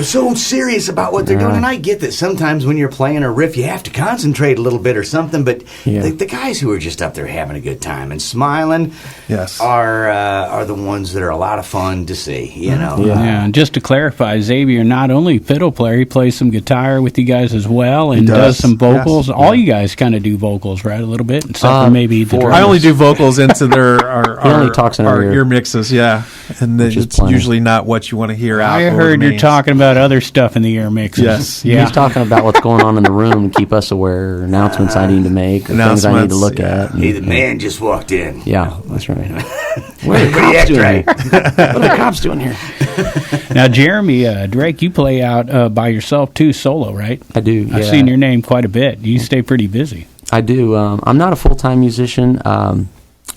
so serious about what they're doing. And I get that sometimes when you're playing a riff, you have to concentrate a little bit or something. But the guys who are just up there having a good time and smiling, are the ones that are a lot of fun to see. Yeah, and just to clarify, Xavier not only fiddle player, he plays some guitar with you guys as well, and does some vocals. Yes. All you guys kind of do vocals, right? A little bit, except for maybe the I only drummers. do vocals into our only talks in our ear. ear mixes, and then Which is it's plenty. usually not what you want to hear out. I over heard the you're mains. talking about other stuff in the ear mixes. Yes. Yeah. He's talking about what's going on in the room to keep us aware, or announcements I need to make, or things I need to look at. Hey, the man just walked in. Yeah, that's right. What are the What do you cops have, doing Drake? here? What are the cops doing here? Now, Jeremy, Drake, you play out by yourself too, solo, right? I do. I've yeah. seen your name quite a bit. You stay pretty busy. I do. I'm not a full-time musician.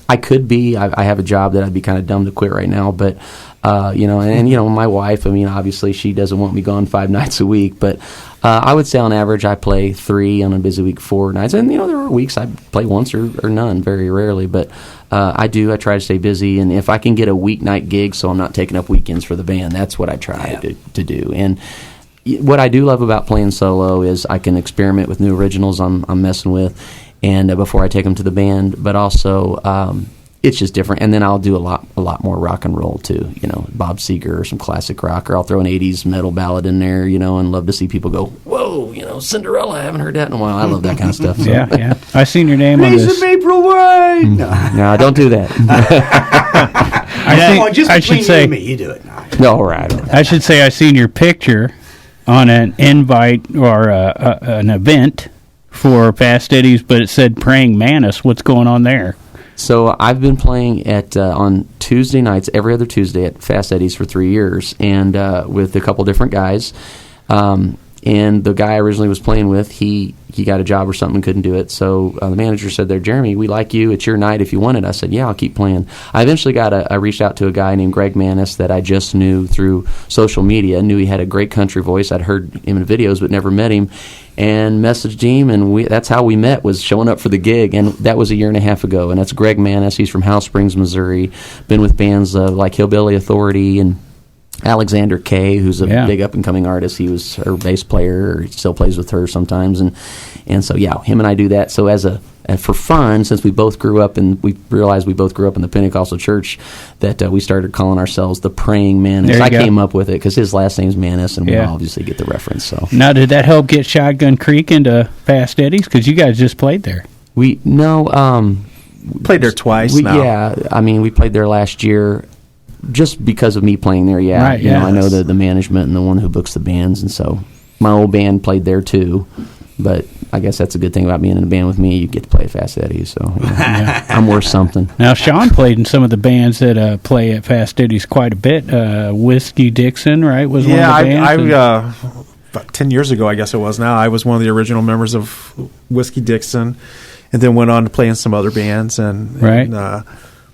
I could be. I have a job that I'd be kind of dumb to quit right now, but my wife, obviously she doesn't want me gone 5 nights a week, but I would say on average I play 3, on a busy week 4 nights, and there are weeks I play once or none, very rarely, but I try to stay busy, and if I can get a weeknight gig so I'm not taking up weekends for the band, that's what I try to do. And what I do love about playing solo is I can experiment with new originals I'm messing with, and before I take them to the band, but also it's just different. And then I'll do a lot more rock and roll too. Bob Seger or some classic rock, or I'll throw an '80s metal ballad in there. And love to see people go, "Whoa!" Cinderella. I haven't heard that in a while. I love that kind of stuff. So. Yeah. I seen your name on Piece this. of April wine. No, don't do that. Just I between should say. you and me, you do it. No, right. I should say I seen your picture on an invite or an event for Fast Eddie's, but it said Praying Mantis. What's going on there? So I've been playing at on Tuesday nights, every other Tuesday at Fast Eddie's for 3 years, and with a couple different guys. And the guy I originally was playing with, he got a job or something, couldn't do it. So the manager said there, Jeremy, we like you. It's your night if you want it. I said, yeah, I'll keep playing. I eventually I reached out to a guy named Greg Manis that I just knew through social media. Knew he had a great country voice. I'd heard him in videos but never met him. And messaged him, and that's how we met, was showing up for the gig. And that was a year and a half ago. And that's Greg Manis. He's from House Springs, Missouri. Been with bands like Hillbilly Authority and Alexander Kay, who's a big up-and-coming artist. He was her bass player, or he still plays with her sometimes. And so, yeah, him and I do that. So for fun, since we both grew up, and we realized we both grew up in the Pentecostal church, that we started calling ourselves the Praying Manis. I came up with it because his last name's Manis, and we obviously get the reference. So now, did that help get Shotgun Creek into Fast Eddie's? Because you guys just played there. Played there twice now. Yeah, I mean, we played there last year. Just because of me playing there, Right, you know, I know the management and the one who books the bands, and so my old band played there too. But I guess that's a good thing about being in a band with me. You get to play at Fast Eddie's, so I'm worth something. Now, Shawn played in some of the bands that play at Fast Eddie's quite a bit. Whiskey Dixon, right, was one of the bands? About 10 years ago, I guess it was now, I was one of the original members of Whiskey Dixon, and then went on to play in some other bands.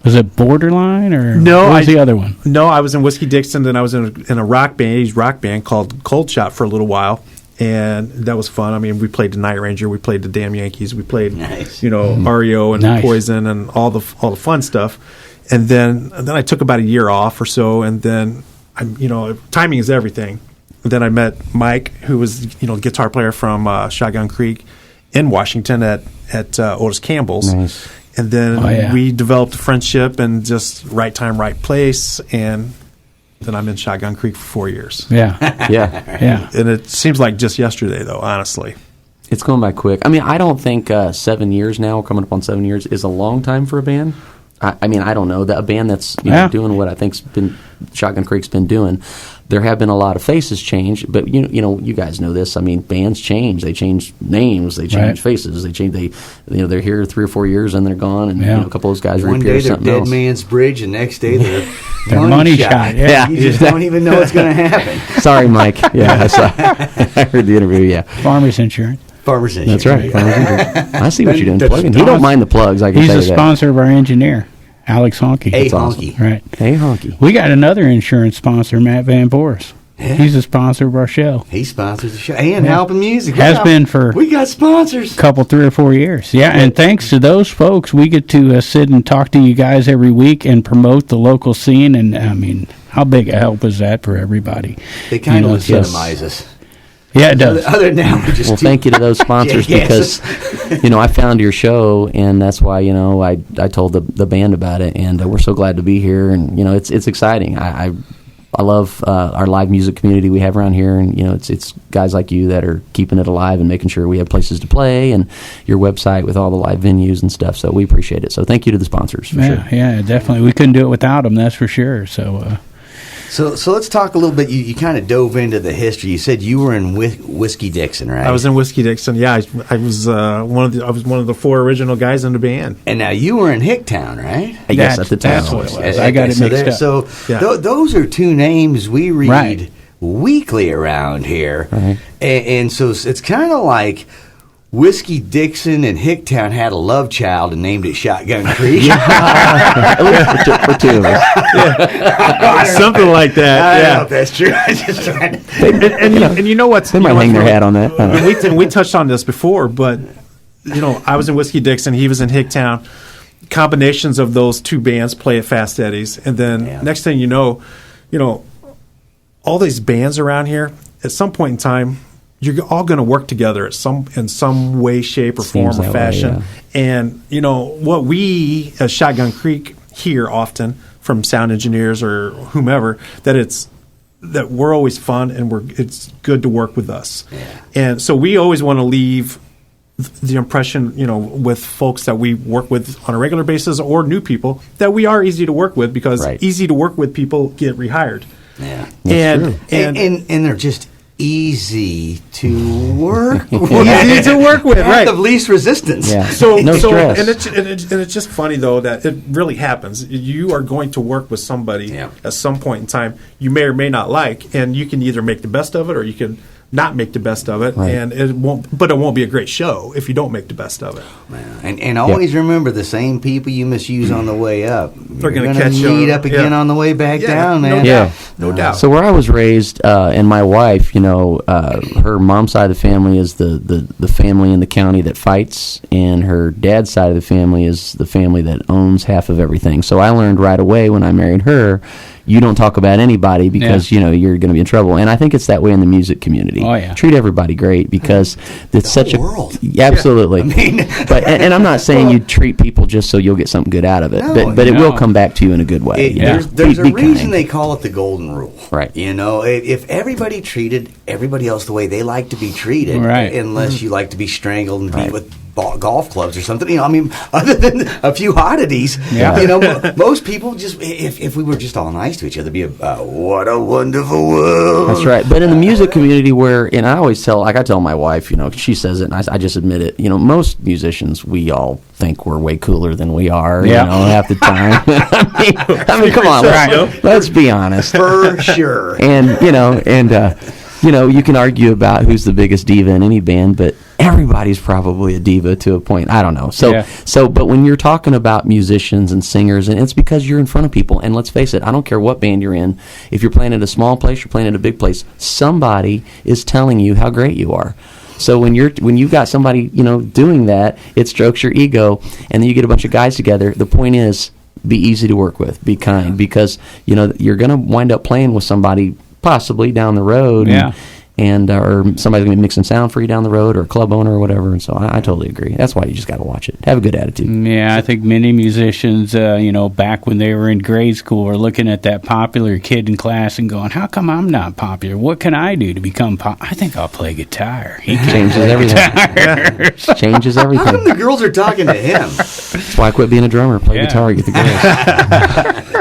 Was it Borderline, or no? What was the other one? No, I was in Whiskey Dixon, then I was in a rock band called Cold Shot for a little while, and that was fun. I mean, we played the Night Ranger, we played the Damn Yankees, we played REO and Poison and all the fun stuff. And then I took about a year off or so, and then timing is everything. And then I met Mike, who was guitar player from Shotgun Creek in Washington at Otis Campbell's. Nice. And then we developed a friendship, and just right time, right place. And then I'm in Shotgun Creek for 4 years. Yeah. And it seems like just yesterday, though, honestly. It's going by quick. I mean, I don't think 7 years now, coming up on 7 years, is a long time for a band. I mean, I don't know. A band that's doing what I think's been Shotgun Creek's been doing. There have been a lot of faces change, but you guys know this. I mean, bands change. They change names. They change faces. They change. They're here 3 or 4 years and they're gone. And a couple of those guys one reappear day they're something Dead else. Man's Bridge, and next day they're money shot. Yeah. You just don't even know what's going to happen. Sorry, Mike. Yeah, I heard the interview. Yeah, Farmers Insurance. Farmers Insurance. That's right. Farmers Insurance. I see what you're doing. Plugging. He don't mind the plugs. I can He's tell a you that. sponsor of our engineer, Alex Honky. Hey, That's awesome. Honky. Right. Hey, Honky. We got another insurance sponsor, Matt Van Boris. Yeah. He's a sponsor of our show. He sponsors the show. And Halpin Music. Has been for We got sponsors. couple 3 or 4 years. Yeah, and thanks to those folks, we get to sit and talk to you guys every week and promote the local scene. And I mean, how big a help is that for everybody? They kind of legitimize us. Yeah, it does. Other than that, we're just Well, thank you to those sponsors because, I found your show, and that's why, I told the band about it, and we're so glad to be here, and, it's exciting. I love our live music community we have around here, and, it's guys like you that are keeping it alive and making sure we have places to play, and your website with all the live venues and stuff, so we appreciate it. So thank you to the sponsors, for sure. Yeah, definitely. We couldn't do it without them, that's for sure. So let's talk a little bit. You kind of dove into the history. You said you were in Whiskey Dixon, right? I was in Whiskey Dixon. Yeah, I was one of the 4 original guys in the band. And now you were in Hicktown, right? Yes, at the time. That's what it was. I got it mixed up. So those are 2 names we read weekly around here, and so it's kind of like Whiskey Dixon and Hicktown had a love child and named it Shotgun Creek. At least for 2 of us. Something like that. I don't know if that's true. I just trying to. And you know what's They might hang their hat on that. And we touched on this before, but I was in Whiskey Dixon. He was in Hicktown. Combinations of those 2 bands play at Fast Eddie's, and then next thing you know, all these bands around here. At some point in time, you're all going to work together in some way, shape, or form or fashion. And what we as Shotgun Creek hear often from sound engineers or whomever, that we're always fun and it's good to work with us. And so we always want to leave the impression, with folks that we work with on a regular basis or new people, that we are easy to work with, because easy to work with people get rehired. Yeah, and they're just easy to work with. Easy to work with, right? Of least resistance. Yeah. So stress. And it's just funny though that it really happens. You are going to work with somebody at some point in time you may or may not like, and you can either make the best of it or you can not make the best of it, and it won't be a great show if you don't make the best of it. And always remember, the same people you misuse on the way up, They're going gonna to catch you meet up again on the way back down, man. No doubt. So where I was raised, and my wife, her mom's side of the family is the family in the county that fights, and her dad's side of the family is the family that owns half of everything. So I learned right away when I married her, you don't talk about anybody because you're going to be in trouble. And I think it's that way in the music community. Oh yeah, treat everybody great because it's such a world. Absolutely. But and I'm not saying you treat people just so you'll get something good out of it, but it will come back to you in a good way. There's a reason they call it the golden rule, right? If everybody treated everybody else the way they like to be treated, right. Unless you like to be strangled and beat with golf clubs or something, other than a few oddities, most people just, if we were just all nice to each other, it'd be what a wonderful world. That's right. But in the music community and I always I tell my wife, she says it, and I just admit it, most musicians, we all think we're way cooler than we are, half the time. I mean, come on, let's be honest. For sure. And, you can argue about who's the biggest diva in any band, but everybody's probably a diva to a point. I don't know. But when you're talking about musicians and singers, and it's because you're in front of people, and let's face it, I don't care what band you're in. If you're playing at a small place, you're playing at a big place, somebody is telling you how great you are. So when you've got somebody, doing that, it strokes your ego, and then you get a bunch of guys together. The point is, be easy to work with, be kind, because, you're going to wind up playing with somebody possibly down the road. And or somebody's going to be mixing sound for you down the road, or a club owner or whatever. And so I totally agree. That's why you just got to watch it. Have a good attitude. Yeah, I think many musicians, back when they were in grade school, were looking at that popular kid in class and going, how come I'm not popular? What can I do to become popular? I think I'll play guitar. He changes everything. Changes everything. How come the girls are talking to him? That's why I quit being a drummer. Play guitar, get the girls.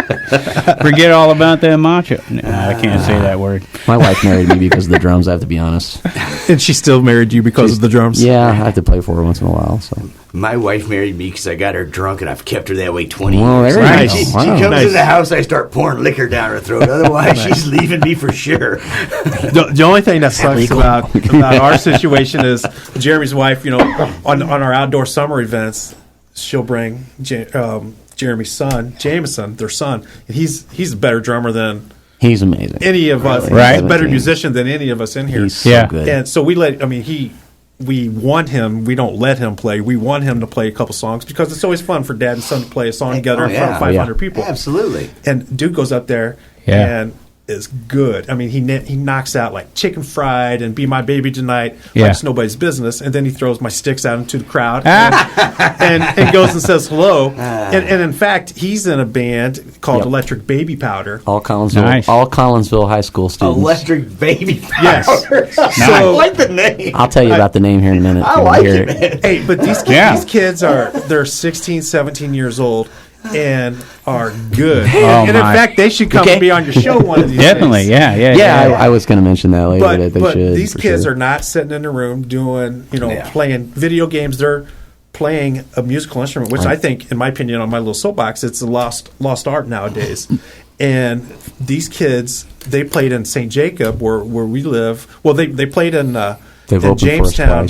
Forget all about that macho. No, I can't say that word. My wife married me because of the drums, I have to be honest. And she still married you because of the drums? Yeah, I have to play for her once in a while. So my wife married me because I got her drunk, and I've kept her that way 20 well, years. There She comes in the house, I start pouring liquor down her throat. Otherwise, she's leaving me for sure. The only thing that sucks about our situation is Jeremy's wife, on our outdoor summer events, she'll bring Jeremy's son, Jameson, their son, and he's a better drummer than he's amazing. Any of us, right? He's a better musician than any of us in here. He's so good. And so we want him. We don't let him play. We want him to play a couple songs because it's always fun for dad and son to play a song together in front of 500 people. Absolutely. And dude goes up there and is good. I mean, he knocks out like Chicken Fried and Be My Baby Tonight like it's nobody's business. And then he throws My Sticks out into the crowd and goes and says hello. And in fact, he's in a band called Electric Baby Powder. All Collinsville High School students. Electric Baby Powder. Yes. So, I like the name. I'll tell you about the name here in a minute. I like it, man. Hey, but these kids they're 16, 17 years old and are good. And in fact, they should come and be on your show one of these Definitely, days. Yeah. I was going to mention that later. But, they should, these kids are not sitting in a room doing, playing video games. They're playing a musical instrument, which I think, in my opinion, on my little soapbox, it's a lost art nowadays. And these kids, they played in St. Jacob, where we live. Well, they played in Jamestown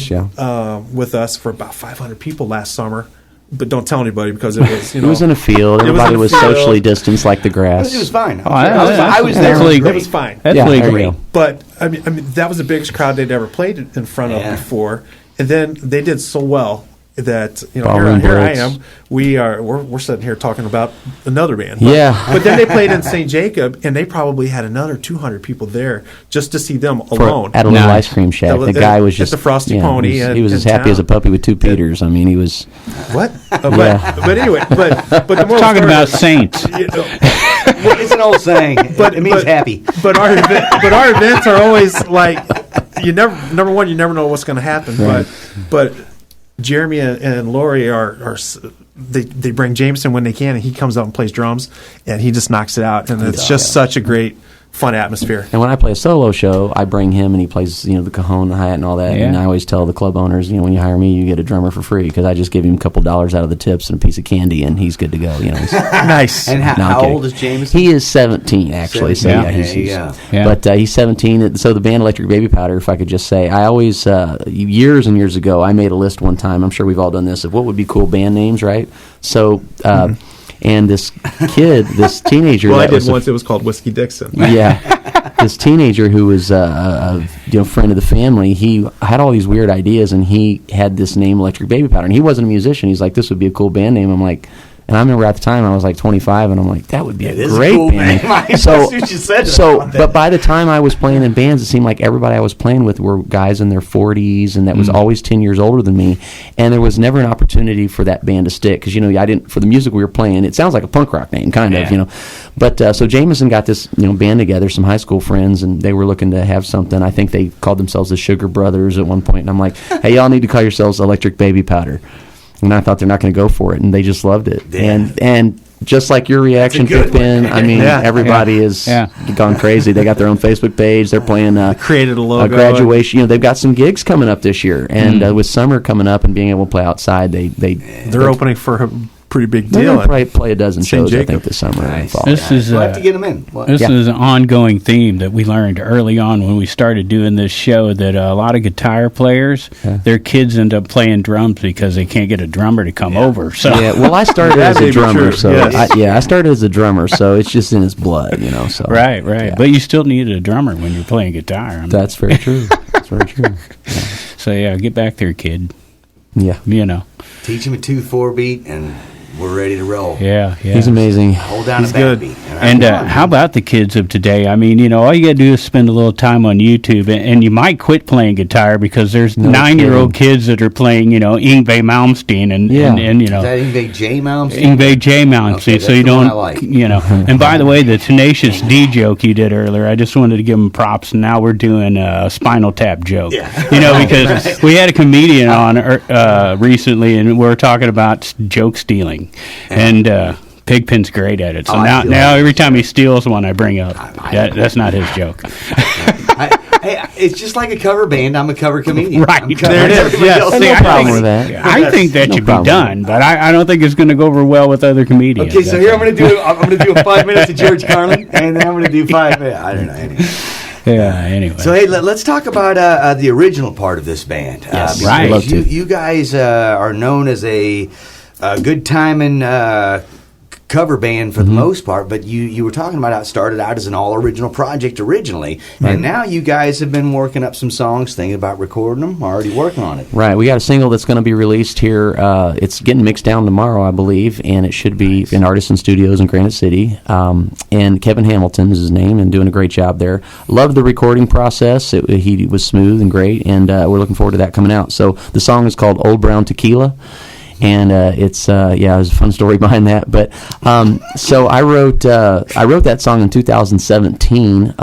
with us for about 500 people last summer. But don't tell anybody because it was, it was in a field. Everybody was socially distanced like the grass. It was fine. I was there. It was fine. That's great. But I mean, that was the biggest crowd they'd ever played in front of before. And then they did so well that here I am. We're sitting here talking about another band. But then they played in St. Jacob, and they probably had another 200 people there just to see them alone at a little ice cream shack. The guy was just at the Frosty Pony. He was as happy as a puppy with two Peters. I mean, he was what? But anyway, but the more talking about saints. It's an old saying, but it means happy. But our events are always like you never know what's going to happen. Right. But Jeremy and Lori they bring Jameson when they can, and he comes out and plays drums, and he just knocks it out, and it's just such a great fun atmosphere. And when I play a solo show, I bring him, and he plays, the cajon, the hi-hat, and all that. Yeah. And I always tell the club owners, when you hire me, you get a drummer for free, because I just give him a couple dollars out of the tips and a piece of candy, and he's good to go. He's, Nice. And No, I'm how kidding. old is Jameson? He is 17, actually. So Yeah. yeah, There you go. Yeah. But he's 17. So the band Electric Baby Powder, if I could just say, I always years and years ago, I made a list one time. I'm sure we've all done this of what would be cool band names, right? So. And this kid, this teenager. Well, I that did was once. It was called Whiskey Dixon. Yeah, this teenager who was a friend of the family. He had all these weird ideas, and he had this name Electric Baby Powder. And he wasn't a musician. He's like, this would be a cool band name. I'm like. And I remember at the time I was like 25, and I'm like, that would be It a is a great cool band. name. I So, just what you said about that. but by the time I was playing in bands, it seemed like everybody I was playing with were guys in their 40s, and that was always 10 years older than me. And there was never an opportunity for that band to stick, because I didn't. For the music we were playing, it sounds like a punk rock name, kind of, But so Jameson got this band together, some high school friends, and they were looking to have something. I think they called themselves the Sugar Brothers at one point, and I'm like, hey, y'all need to call yourselves Electric Baby Powder. And I thought they're not going to go for it, and they just loved it. Yeah. And just like your reaction, That's a good Pippin, one. I mean, Yeah. everybody is gone crazy. They got their own Facebook page. They're playing Created a a logo. graduation. They've got some gigs coming up this year, and with summer coming up and being able to play outside, They're opening for a pretty big they're deal. going to probably play a dozen St. shows, I Jacob. think, this summer and Nice. fall. This is We'll have to get them in. What? This Yeah. is an ongoing theme that we learned early on when we started doing this show, that a lot of guitar players, their kids end up playing drums because they can't get a drummer to come over. So Yeah, well, I started That as a may be drummer, true, so yes. I started as a drummer, so it's just in his blood, So right. yeah. But you still need a drummer when you're playing guitar. That's very true. That's very true. So yeah, get back there, kid. Yeah, Teach him a 2/4 beat, and we're ready to roll. Yeah. he's amazing. Hold down He's a good. backbeat. And how about the kids of today? I mean, all you got to do is spend a little time on YouTube, and you might quit playing guitar because there's No 9-year-old kids that are playing, Yngwie Malmsteen and Yeah. and Is that Yngwie J. Malmsteen? Yngwie J. Malmsteen, Okay, so you that's the one don't, I like. And by the way, the Tenacious D joke you did earlier, I just wanted to give him props. And now we're doing a Spinal Tap joke. Yeah. Because we had a comedian on recently, and we were talking about joke stealing, and Pigpen's great at it. So Oh, I now feel like every time he steals one, I bring up that's not his joke. Hey, it's just like a cover band. I'm a cover comedian. Right. I'm covering There it is. everybody Yes. else's See, no I problem think- with that. I think that No should be problem. done, but I don't think it's going to go over well with other comedians. Okay, so here I'm going to do 5 minutes of George Carlin, and then I'm going to do 5 minutes. I don't know. Anyway. Anyway. So hey, let's talk about the original part of this band. Yes. Because Right. Love to. You guys are known as a good time and cover band for the most part, but you were talking about how it started out as an all original project originally, and now you guys have been working up some songs, thinking about recording them, already working on it. Right, we got a single that's going to be released here. It's getting mixed down tomorrow, I believe, and it should be in Artisan Studios in Granite City. And Kevin Hamilton is his name, and doing a great job there. Loved the recording process; he was smooth and great, and we're looking forward to that coming out. So the song is called "Old Brown Tequila." And it's there's a fun story behind that. But so I wrote that song in 2017.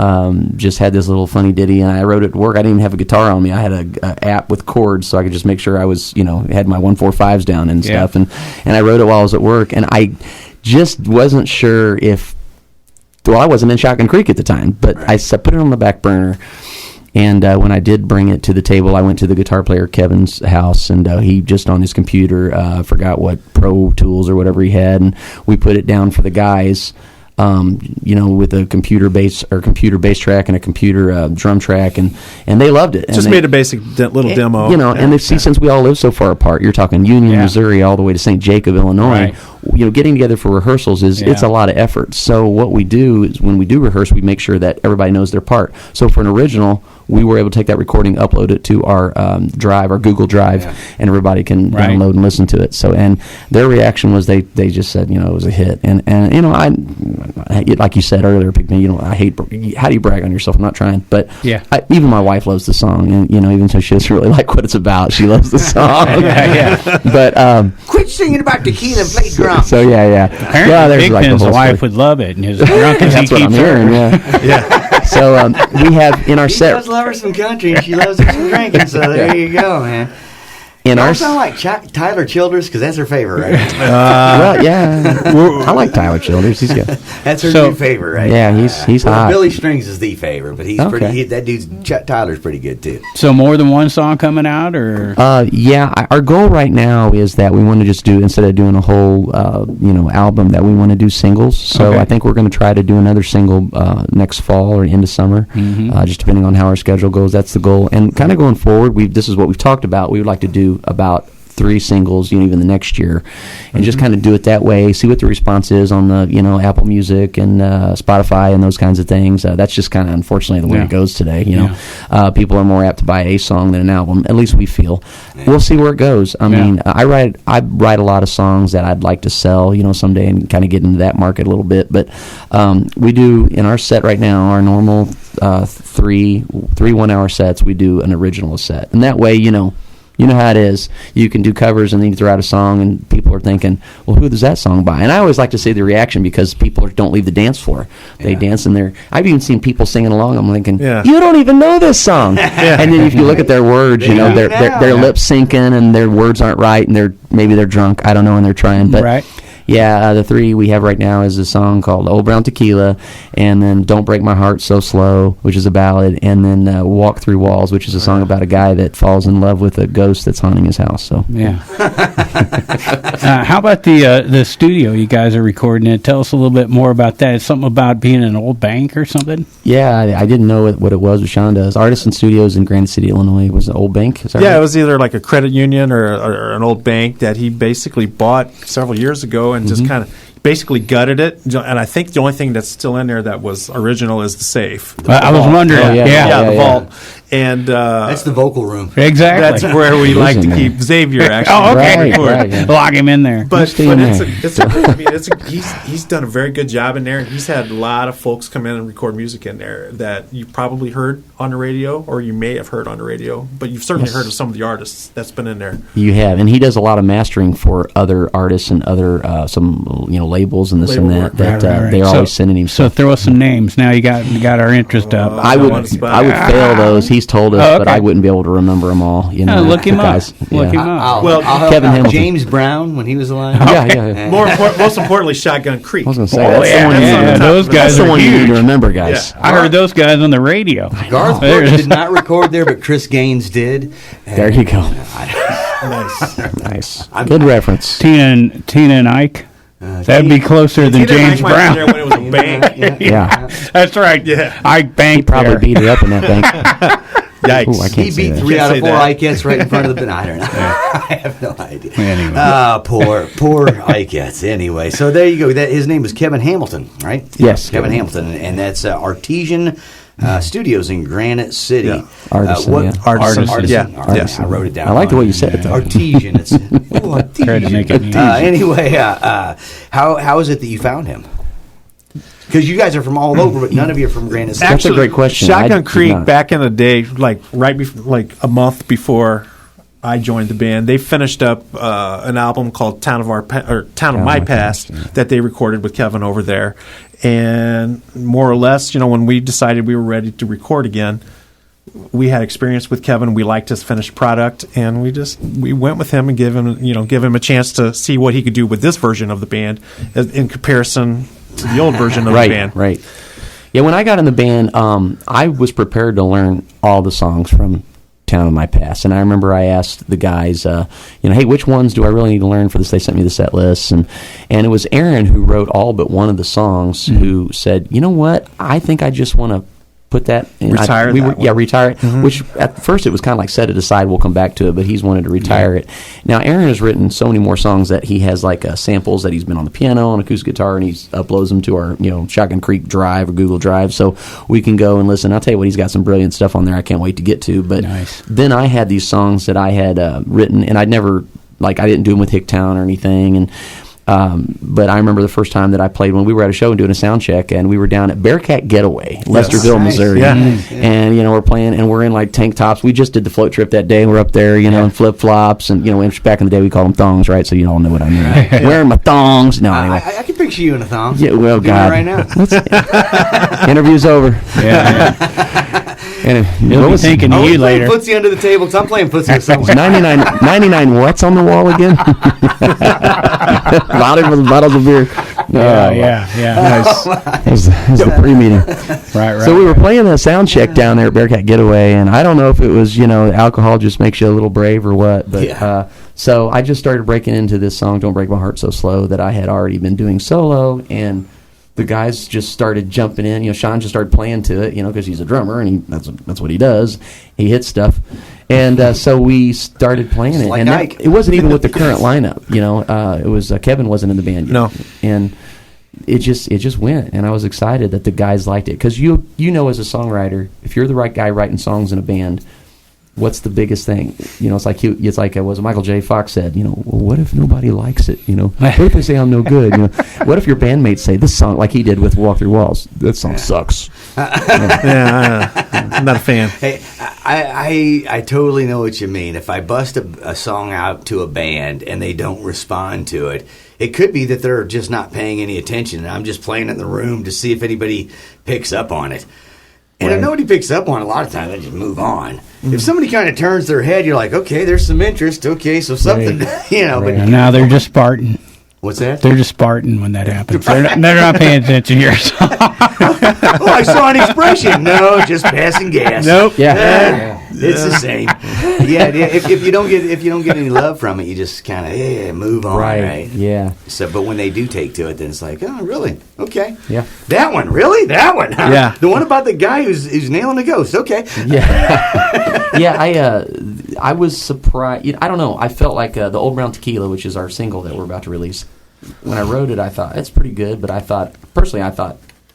Just had this little funny ditty, and I wrote it at work. I didn't even have a guitar on me. I had a app with chords, so I could just make sure I was had my 1-4-5s down and stuff. And I wrote it while I was at work, and I just wasn't sure if. Well, I wasn't in Shotgun Creek at the time, but I put it on the back burner. And when I did bring it to the table, I went to the guitar player Kevin's house, and he just on his computer forgot what Pro Tools or whatever he had, and we put it down for the guys, with a computer bass track and a computer drum track, and they loved it. Just made a basic little demo. And they see, since we all live so far apart, you're talking Union, Missouri, all the way to St. Jacob, Illinois. Right. Getting together for rehearsals it's a lot of effort. So what we do is when we do rehearse, we make sure that everybody knows their part. So for an original, we were able to take that recording, upload it to our drive, our Google Drive, and everybody can download and listen to it. So, and their reaction was they just said, it was a hit. And I like you said earlier, I hate, how do you brag on yourself? I'm not trying, but even my wife loves the song, and even though she doesn't really like what it's about, she loves the song. But Quit singing about tequila and play drums. so Apparently, there's Big Pin's whole wife story. would love it, and as drunk as he That's what I'm keeps her. hearing. Yeah. So we have in our She set. does love her some country, and she loves her some drinking, so there you go, man. in our sound like Tyler Childers because that's her favorite, right? well, yeah, I like Tyler Childers. He's good. That's her new favorite, right? Yeah, he's hot. Billy Strings is the favorite, but he's pretty. That dude's Tyler's pretty good too. So more than one song coming out, or yeah, our goal right now is that we want to just do, instead of doing a whole album, that we want to do singles. So I think we're going to try to do another single next fall or into summer, just depending on how our schedule goes. That's the goal. And kind of going forward, this is what we've talked about. We would like to do about 3 singles, even the next year, and just kind of do it that way. See what the response is on the Apple Music and Spotify and those kinds of things. That's just kind of unfortunately the way it goes today. People are more apt to buy a song than an album. At least we feel. We'll see where it goes. I mean, I write a lot of songs that I'd like to sell, someday, and kind of get into that market a little bit. But we do in our set right now, our normal 3 1-hour sets. We do an original set, and that way, you know how it is. You can do covers and then you throw out a song and people are thinking, well, who is that song by? And I always like to see the reaction because people don't leave the dance floor. They dance in there. I've even seen people singing along. I'm thinking, you don't even know this song. And then if you look at their words, their lips syncing and their words aren't right and maybe they're drunk. I don't know, and they're trying. But yeah, the 3 we have right now is a song called Old Brown Tequila, and then Don't Break My Heart So Slow, which is a ballad, and then Walk Through Walls, which is a song about a guy that falls in love with a ghost that's haunting his house. So how about the studio you guys are recording in? Tell us a little bit more about that. It's something about being an old bank or something? Yeah, I didn't know what it was, but Shawn does. Artisan Studios in Granite City, Illinois. Was an old bank? Is that right? It was either like a credit union or an old bank that he basically bought several years ago and just kind of basically gutted it. And I think the only thing that's still in there that was original is the safe. I was wondering. The vault. And that's the vocal room. Exactly. That's where we like to keep Xavier, actually. Lock him in there. But he's done a very good job in there. He's had a lot of folks come in and record music in there that you probably heard on the radio, or you may have heard on the radio, but you've certainly heard of some of the artists that's been in there. You have, and he does a lot of mastering for other artists and other some labels and this and that. They're always sending him. So throw us some names. Now you got our interest up. I would fail those. He's told us, but I wouldn't be able to remember them all. Look him up. Look him up. I'll Kevin Hamilton. James Brown when he was alive. Yeah. Most importantly, Shotgun Creek. I was going to say those guys are you huge. need to remember, guys. I heard those guys on the radio. Garth Brooks did not record there, but Chris Gaines did. There you go. Nice. Good reference. Tina and Ike. That'd be closer than James Brown. There when it was a bank. Yeah, that's right. Yeah, Ike banked. He probably beat her up in that bank. Yikes! Ooh, I can't he beat 3 out of 4 Ikettes right in front of the. I don't know. I have no idea. Anyway. Poor Ikettes. Anyway, so there you go. His name is Kevin Hamilton, right? Yes, Kevin Hamilton, and that's Artesian Studios in Granite City. Yeah. Artisan. Artisan. Artisan. I wrote it down. I like the way you said it, though. Artesian. It's Artesian. Tried to make it easy. Anyway, how is it that you found him? Because you guys are from all over, but none of you are from Granite City. That's a great question. Shotgun Creek, back in the day, right before, a month before I joined the band, they finished up an album called Town of My Past that they recorded with Kevin over there. And more or less, when we decided we were ready to record again, we had experience with Kevin. We liked his finished product, and we went with him and give him a chance to see what he could do with this version of the band in comparison to the old version of the band. Right. Yeah, when I got in the band, I was prepared to learn all the songs from Town of My Past, and I remember I asked the guys, hey, which ones do I really need to learn for this? They sent me the set lists, and it was Aaron who wrote all but one of the songs who said, you know what, I think I just want to put that in. Retire it. Which at first it was kind of like set it aside, we'll come back to it, but he's wanted to retire it. Now Aaron has written so many more songs that he has samples that he's been on the piano, on acoustic guitar, and he uploads them to our Shotgun Creek Drive or Google Drive, so we can go and listen. I'll tell you what, he's got some brilliant stuff on there I can't wait to get to. But then I had these songs that I had written, and I'd never, I didn't do them with Hicktown or anything, and but I remember the first time that I played when we were at a show and doing a sound check, and we were down at Bearcat Getaway, Lesterville, Missouri. And we're playing, and we're in tank tops. We just did the float trip that day. We're up there, in flip flops, and back in the day we called them thongs, right? So you all know what I mean. Wearing my thongs. No, anyway. I can picture you in a thong. Yeah, well, God. Right now. Interview's over. And He'll what be was thinking I of was you playing later. footsie under the table because I'm playing footsie with someone. 99 what's on the wall again? bottles of beer. Yeah. It was the pre-meeting. Right. So we were playing a sound check down there at Bearcat Getaway, and I don't know if it was, alcohol just makes you a little brave or what, but so I just started breaking into this song, Don't Break My Heart So Slow, that I had already been doing solo, and the guys just started jumping in. Shawn just started playing to it, because he's a drummer, and that's what he does. He hits stuff. And so we started playing it. Like and Ike. it wasn't even with the current lineup, it was Kevin wasn't in the band yet. No. And it just went, and I was excited that the guys liked it, because you know, as a songwriter, if you're the right guy writing songs in a band, what's the biggest thing? It's like what Michael J. Fox said. Well, what if nobody likes it? What if they say I'm no good? What if your bandmates say this song, like he did with Walk Through Walls? That song sucks. I'm not a fan. Hey, I totally know what you mean. If I bust a song out to a band and they don't respond to it, it could be that they're just not paying any attention, and I'm just playing in the room to see if anybody picks up on it. And if nobody picks up on it, a lot of times I just move on. If somebody kind of turns their head, you're like, okay, there's some interest. Okay, so something, But Now they're just Spartan. What's that? They're just Spartan when that happens. They're not paying attention here. Oh, I saw an expression. No, just passing gas. Nope. Yeah. It's the same. Yeah. If you don't get any love from it, you just kind of move on. Right. Yeah. So, but when they do take to it, then it's like, oh, really? Okay. Yeah. That one, really? That one? Huh? Yeah. The one about the guy who's nailing a ghost. Okay. Yeah. Yeah. I was surprised. I don't know. I felt like the Old Brown Tequila, which is our single that we're about to release. When I wrote it, I thought it's pretty good, but I thought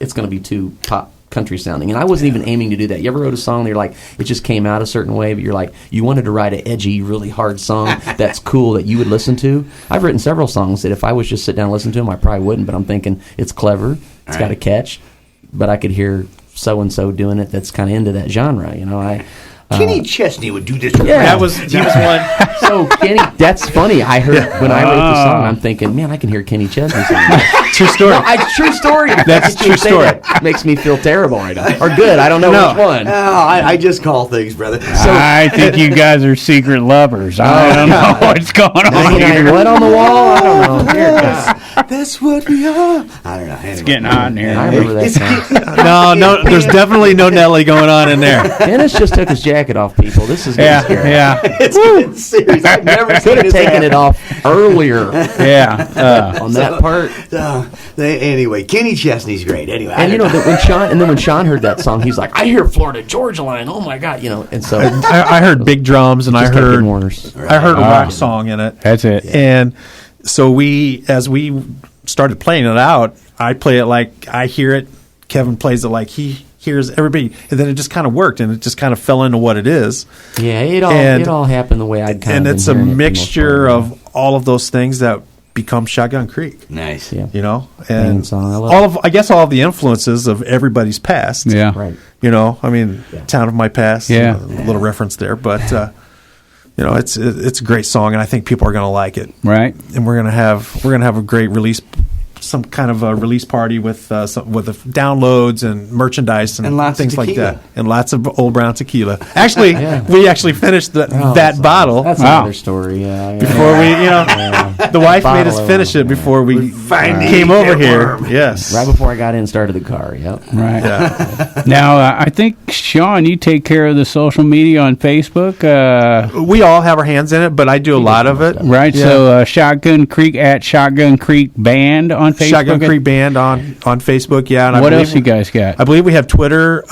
it's going to be too pop country sounding, and I wasn't even aiming to do that. You ever wrote a song that you're like, it just came out a certain way, but you're like, you wanted to write an edgy, really hard song that's cool that you would listen to? I've written several songs that if I was just sit down and listen to them, I probably wouldn't, but I'm thinking it's clever, it's got a catch, but I could hear so and so doing it that's kind of into that genre. Kenny Chesney would do this. He was one. So Kenny, that's funny. I heard when I wrote the song, I'm thinking, man, I can hear Kenny Chesney singing. True story. True story. That's a true story. That makes me feel terrible right now, or good. I don't know which one. Oh, I just call things, brother. So I think you guys are secret lovers. I don't know what's going on here. What on the wall? I don't know. Here it goes. that's what we are. I don't know. Anyway. It's getting hot in here. I remember that song. No, there's definitely no Nelly going on in there. Dennis just took his jacket off, people. This is getting scary. Yeah. It's getting serious. I've never Could have taken it off earlier Yeah. on that part. Anyway, Kenny Chesney's great. Anyway, And when Shawn heard that song, he's like, I hear Florida Georgia Line. Oh my God, and so I heard big drums, and I just kept getting heard worse. a rock song in it. That's it. And so as we started playing it out, I play it like I hear it. Kevin plays it like he hears everybody, and then it just kind of worked, and it just kind of fell into what it is. Yeah, it all happened the way I'd kind And of it's a been hearing it for the most mixture part. of all of those things that become Shotgun Creek. nice. Yeah. And Main song, I love all of the influences of everybody's past. Yeah. Right. Town of My Past. Yeah. A little reference there, but it's a great song, and I think people are going to like it. Right. And we're gonna have a great release, some kind of a release party with the downloads and merchandise and lots of things like tequila. that, and lots of Old Brown tequila. Actually, Yeah. we actually finished that bottle That's Wow. another story. Yeah. before we, the wife made us Bottle finish it before we finally came get over here. warm. Yes, Right before I got in and started the car. Yep. Right. Yeah. Now, I think, Shawn, you take care of the social media on Facebook. We all have our hands in it, but I do a lot of it. Right. Yeah. So, Shotgun Creek at Shotgun Creek Band on Facebook. Shotgun Creek Band on Facebook. Yeah. And What I else believe you guys got? I believe we have Twitter.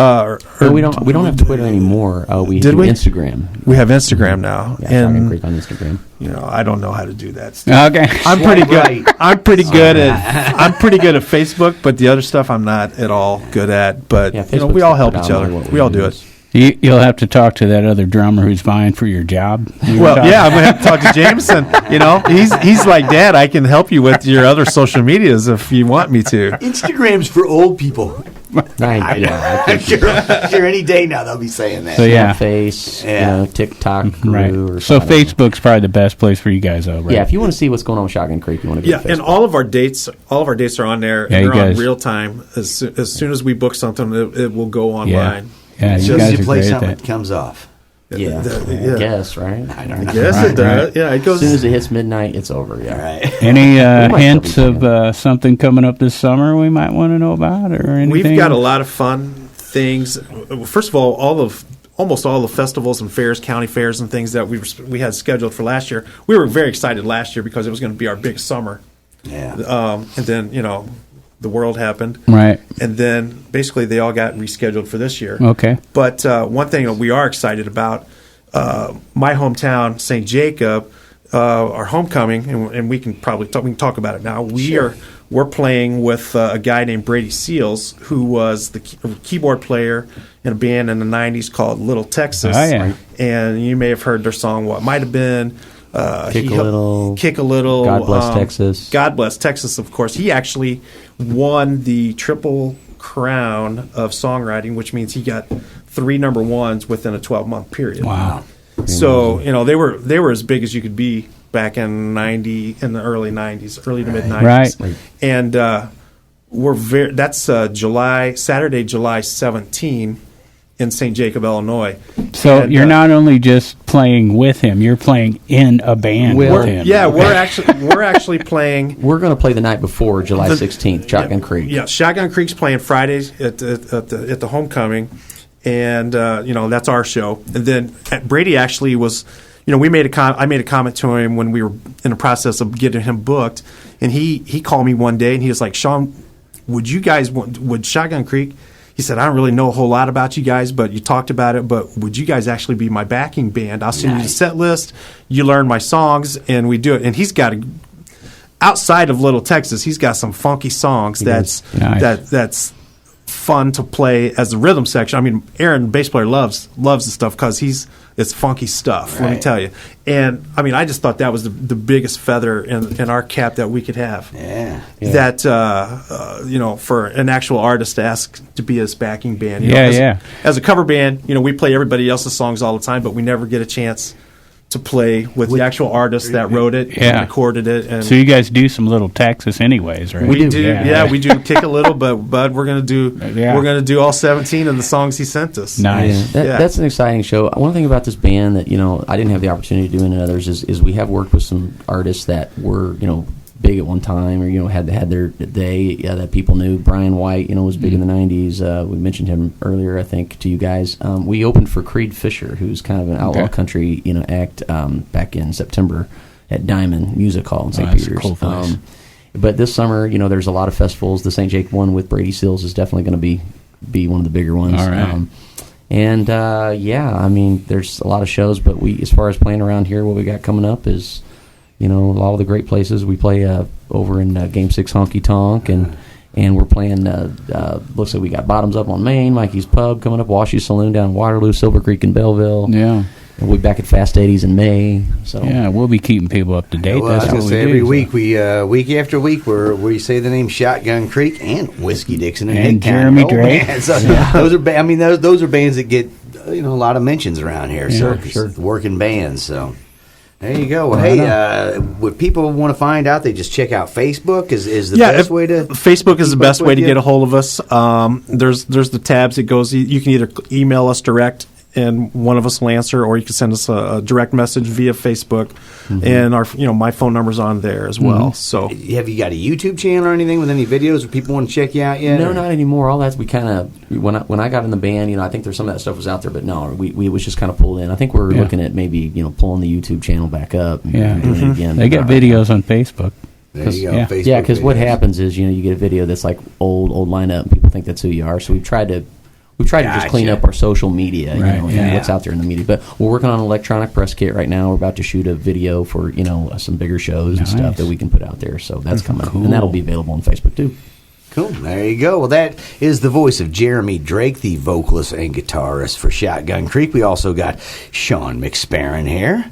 We don't have Twitter anymore. We Did do we? Instagram. We have Instagram now, Yeah, Shotgun and Creek on Instagram. I don't know how to do that. Okay. I'm pretty good. Right. I'm pretty good at Facebook, but the other stuff I'm not at all good at. But Yeah, we all Facebook's help each other. predominantly what We all do use. it. You'll have to talk to that other drummer who's vying for your job. Well, yeah, I'm gonna have to talk to Jameson. He's like, Dad, I can help you with your other social medias if you want me to. Instagram's for old people. I I'm sure any day now they'll be saying that. So, yeah. Face, Yeah. TikTok, Right. Guru, or So, something. Facebook's probably the best place for you guys, though, right? Yeah, if you want to see what's going on with Shotgun Creek, you want to go Yeah, to Facebook. and all of our dates are on there. Yeah, and you they're on guys- real time. As soon as we book something, it will go online. Yeah, As you soon as guys you are play great at something, that. it comes off. Yeah, yeah. I guess, right? I don't know. Yes, it does. Yeah, it As goes. soon as it hits midnight, it's over. Yeah. All right. Any might hints still be of something coming up this summer we might want to know about, or anything? We've got a lot of fun things. First of all, almost all the festivals and fairs, county fairs and things that we had scheduled for last year. We were very excited last year because it was going to be our big summer. Yeah. And then, the world happened. Right. And then basically they all got rescheduled for this year. Okay. But one thing that we are excited about, my hometown, St. Jacob, our homecoming, and we can probably talk about it now. We're playing with a guy named Brady Seals, who was the keyboard player in a band in the 90s called Little Texas. Oh, yeah. And you may have heard their song, What Might Have Been. Kick a Little. God Bless Texas. God Bless Texas, of course. He actually won the Triple Crown of songwriting, which means he got 3 number ones within a 12-month period. Wow. So, they were as big as you could be back in the early 90s, early to mid 90s. Right. And that's Saturday, July 17 in St. Jacob, Illinois. So And, you're not only just playing with him; you're playing in a band with him. Yeah, we're actually playing. We're going to play the night before July 16th, Shotgun Creek. Yeah, Shotgun Creek's playing Fridays at the homecoming, and that's our show. And then Brady actually was, I made a comment to him when we were in the process of getting him booked, and he called me one day and he was like, Shawn, would Shotgun Creek? He said, I don't really know a whole lot about you guys, but you talked about it. But would you guys actually be my backing band? I'll send you the set list. You learn my songs, and we do it. And he's got outside of Little Texas, he's got some funky songs that's fun to play as a rhythm section. I mean, Aaron, bass player, loves the stuff because it's funky stuff. Let me tell you. And I mean, I just thought that was the biggest feather in our cap that we could have. Yeah. That for an actual artist to ask to be his backing band. As a cover band, we play everybody else's songs all the time, but we never get a chance to play with the actual artist that wrote it and recorded it. And so you guys do some Little Texas, anyways, right? We do. Yeah, we do Kick a Little, but Bud, we're gonna do all 17 of the songs he sent us. Nice. That's an exciting show. One thing about this band that I didn't have the opportunity to do in others is we have worked with some artists that were big at one time, or had their day that people knew. Brian White, was big in the '90s. We mentioned him earlier, I think, to you guys. We opened for Creed Fisher, who's kind of an outlaw country act back in September at Diamond Music Hall in St. Peter's. Cool place. But this summer, there's a lot of festivals. The St. Jake one with Brady Seals is definitely going to be one of the bigger ones. All right. I mean, there's a lot of shows, but as far as playing around here, what we got coming up is a lot of the great places. We play over in Game 6 Honky Tonk, and we're playing, looks like we got Bottoms Up on Main, Mikey's Pub coming up, Washy Saloon down in Waterloo, Silver Creek in Belleville. Yeah. And we'll be back at Fast 80s in May. So yeah, we'll be keeping people up to date. Well, That's I was what going to we say, do. every week, week after week, we say the name Shotgun Creek and Whiskey Dixon and And Hicktown. Jeremy Drake. Man. So those are those are bands that get a lot of mentions around here. Yeah, Working bands. So there you go. Well, hey, would people want to find out? They just check out Facebook. Is the best way to? Facebook is the best way to get a hold of us. There's the tabs. It goes. You can either email us direct, and one of us will answer, or you can send us a direct message via Facebook, and our my phone number's on there as well. So have you got a YouTube channel or anything with any videos where people want to check you out yet? No, not anymore. All that we kind of when I got in the band, I think there's some of that stuff was out there, but no, we was just kind of pulled in. I think we're looking at maybe pulling the YouTube channel back up. And doing it again. They got videos on Facebook. There you go. Yeah. Facebook Yeah, because what videos. happens is you get a video that's like old lineup, and people think that's who you are. So we've tried to just clean up our social media, and what's out there in the media. But we're working on an electronic press kit right now. We're about to shoot a video for some bigger shows and stuff that we can put out there. So that's coming, and that'll be available on Facebook too. Cool. There you go. Well, that is the voice of Jeremy Drake, the vocalist and guitarist for Shotgun Creek. We also got Shawn McSparin here.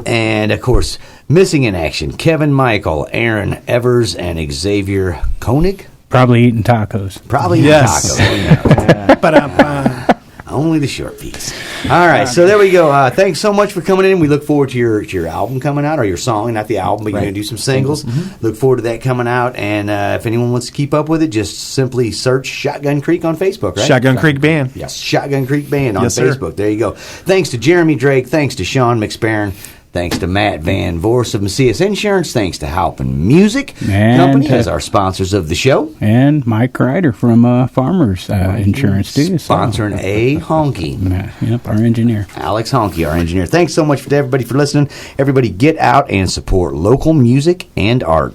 And, of course, missing in action, Kevin Michael, Aaron Evers, and Xavier Koenig. Probably eating tacos. Probably Yes. tacos. Ba-da-ba. Only the short piece. All right, so there we go. Thanks so much for coming in. We look forward to your album coming out, or your song, not the album, but you're going to do some singles. Look forward to that coming out. And if anyone wants to keep up with it, just simply search Shotgun Creek on Facebook, right? Shotgun Creek Band. Yes, Shotgun Creek Band on Yes, sir. Facebook. There you go. Thanks to Jeremy Drake. Thanks to Shawn McSparin. Thanks to Matt Van Voorhis of Macias Insurance. Thanks to Halpin Music Company as our sponsors of the show. And Mike Crider from Farmers Insurance, too. Sponsoring A. Honky. Yep, our engineer. Alex Honky, our engineer. Thanks so much to everybody for listening. Everybody get out and support local music and art.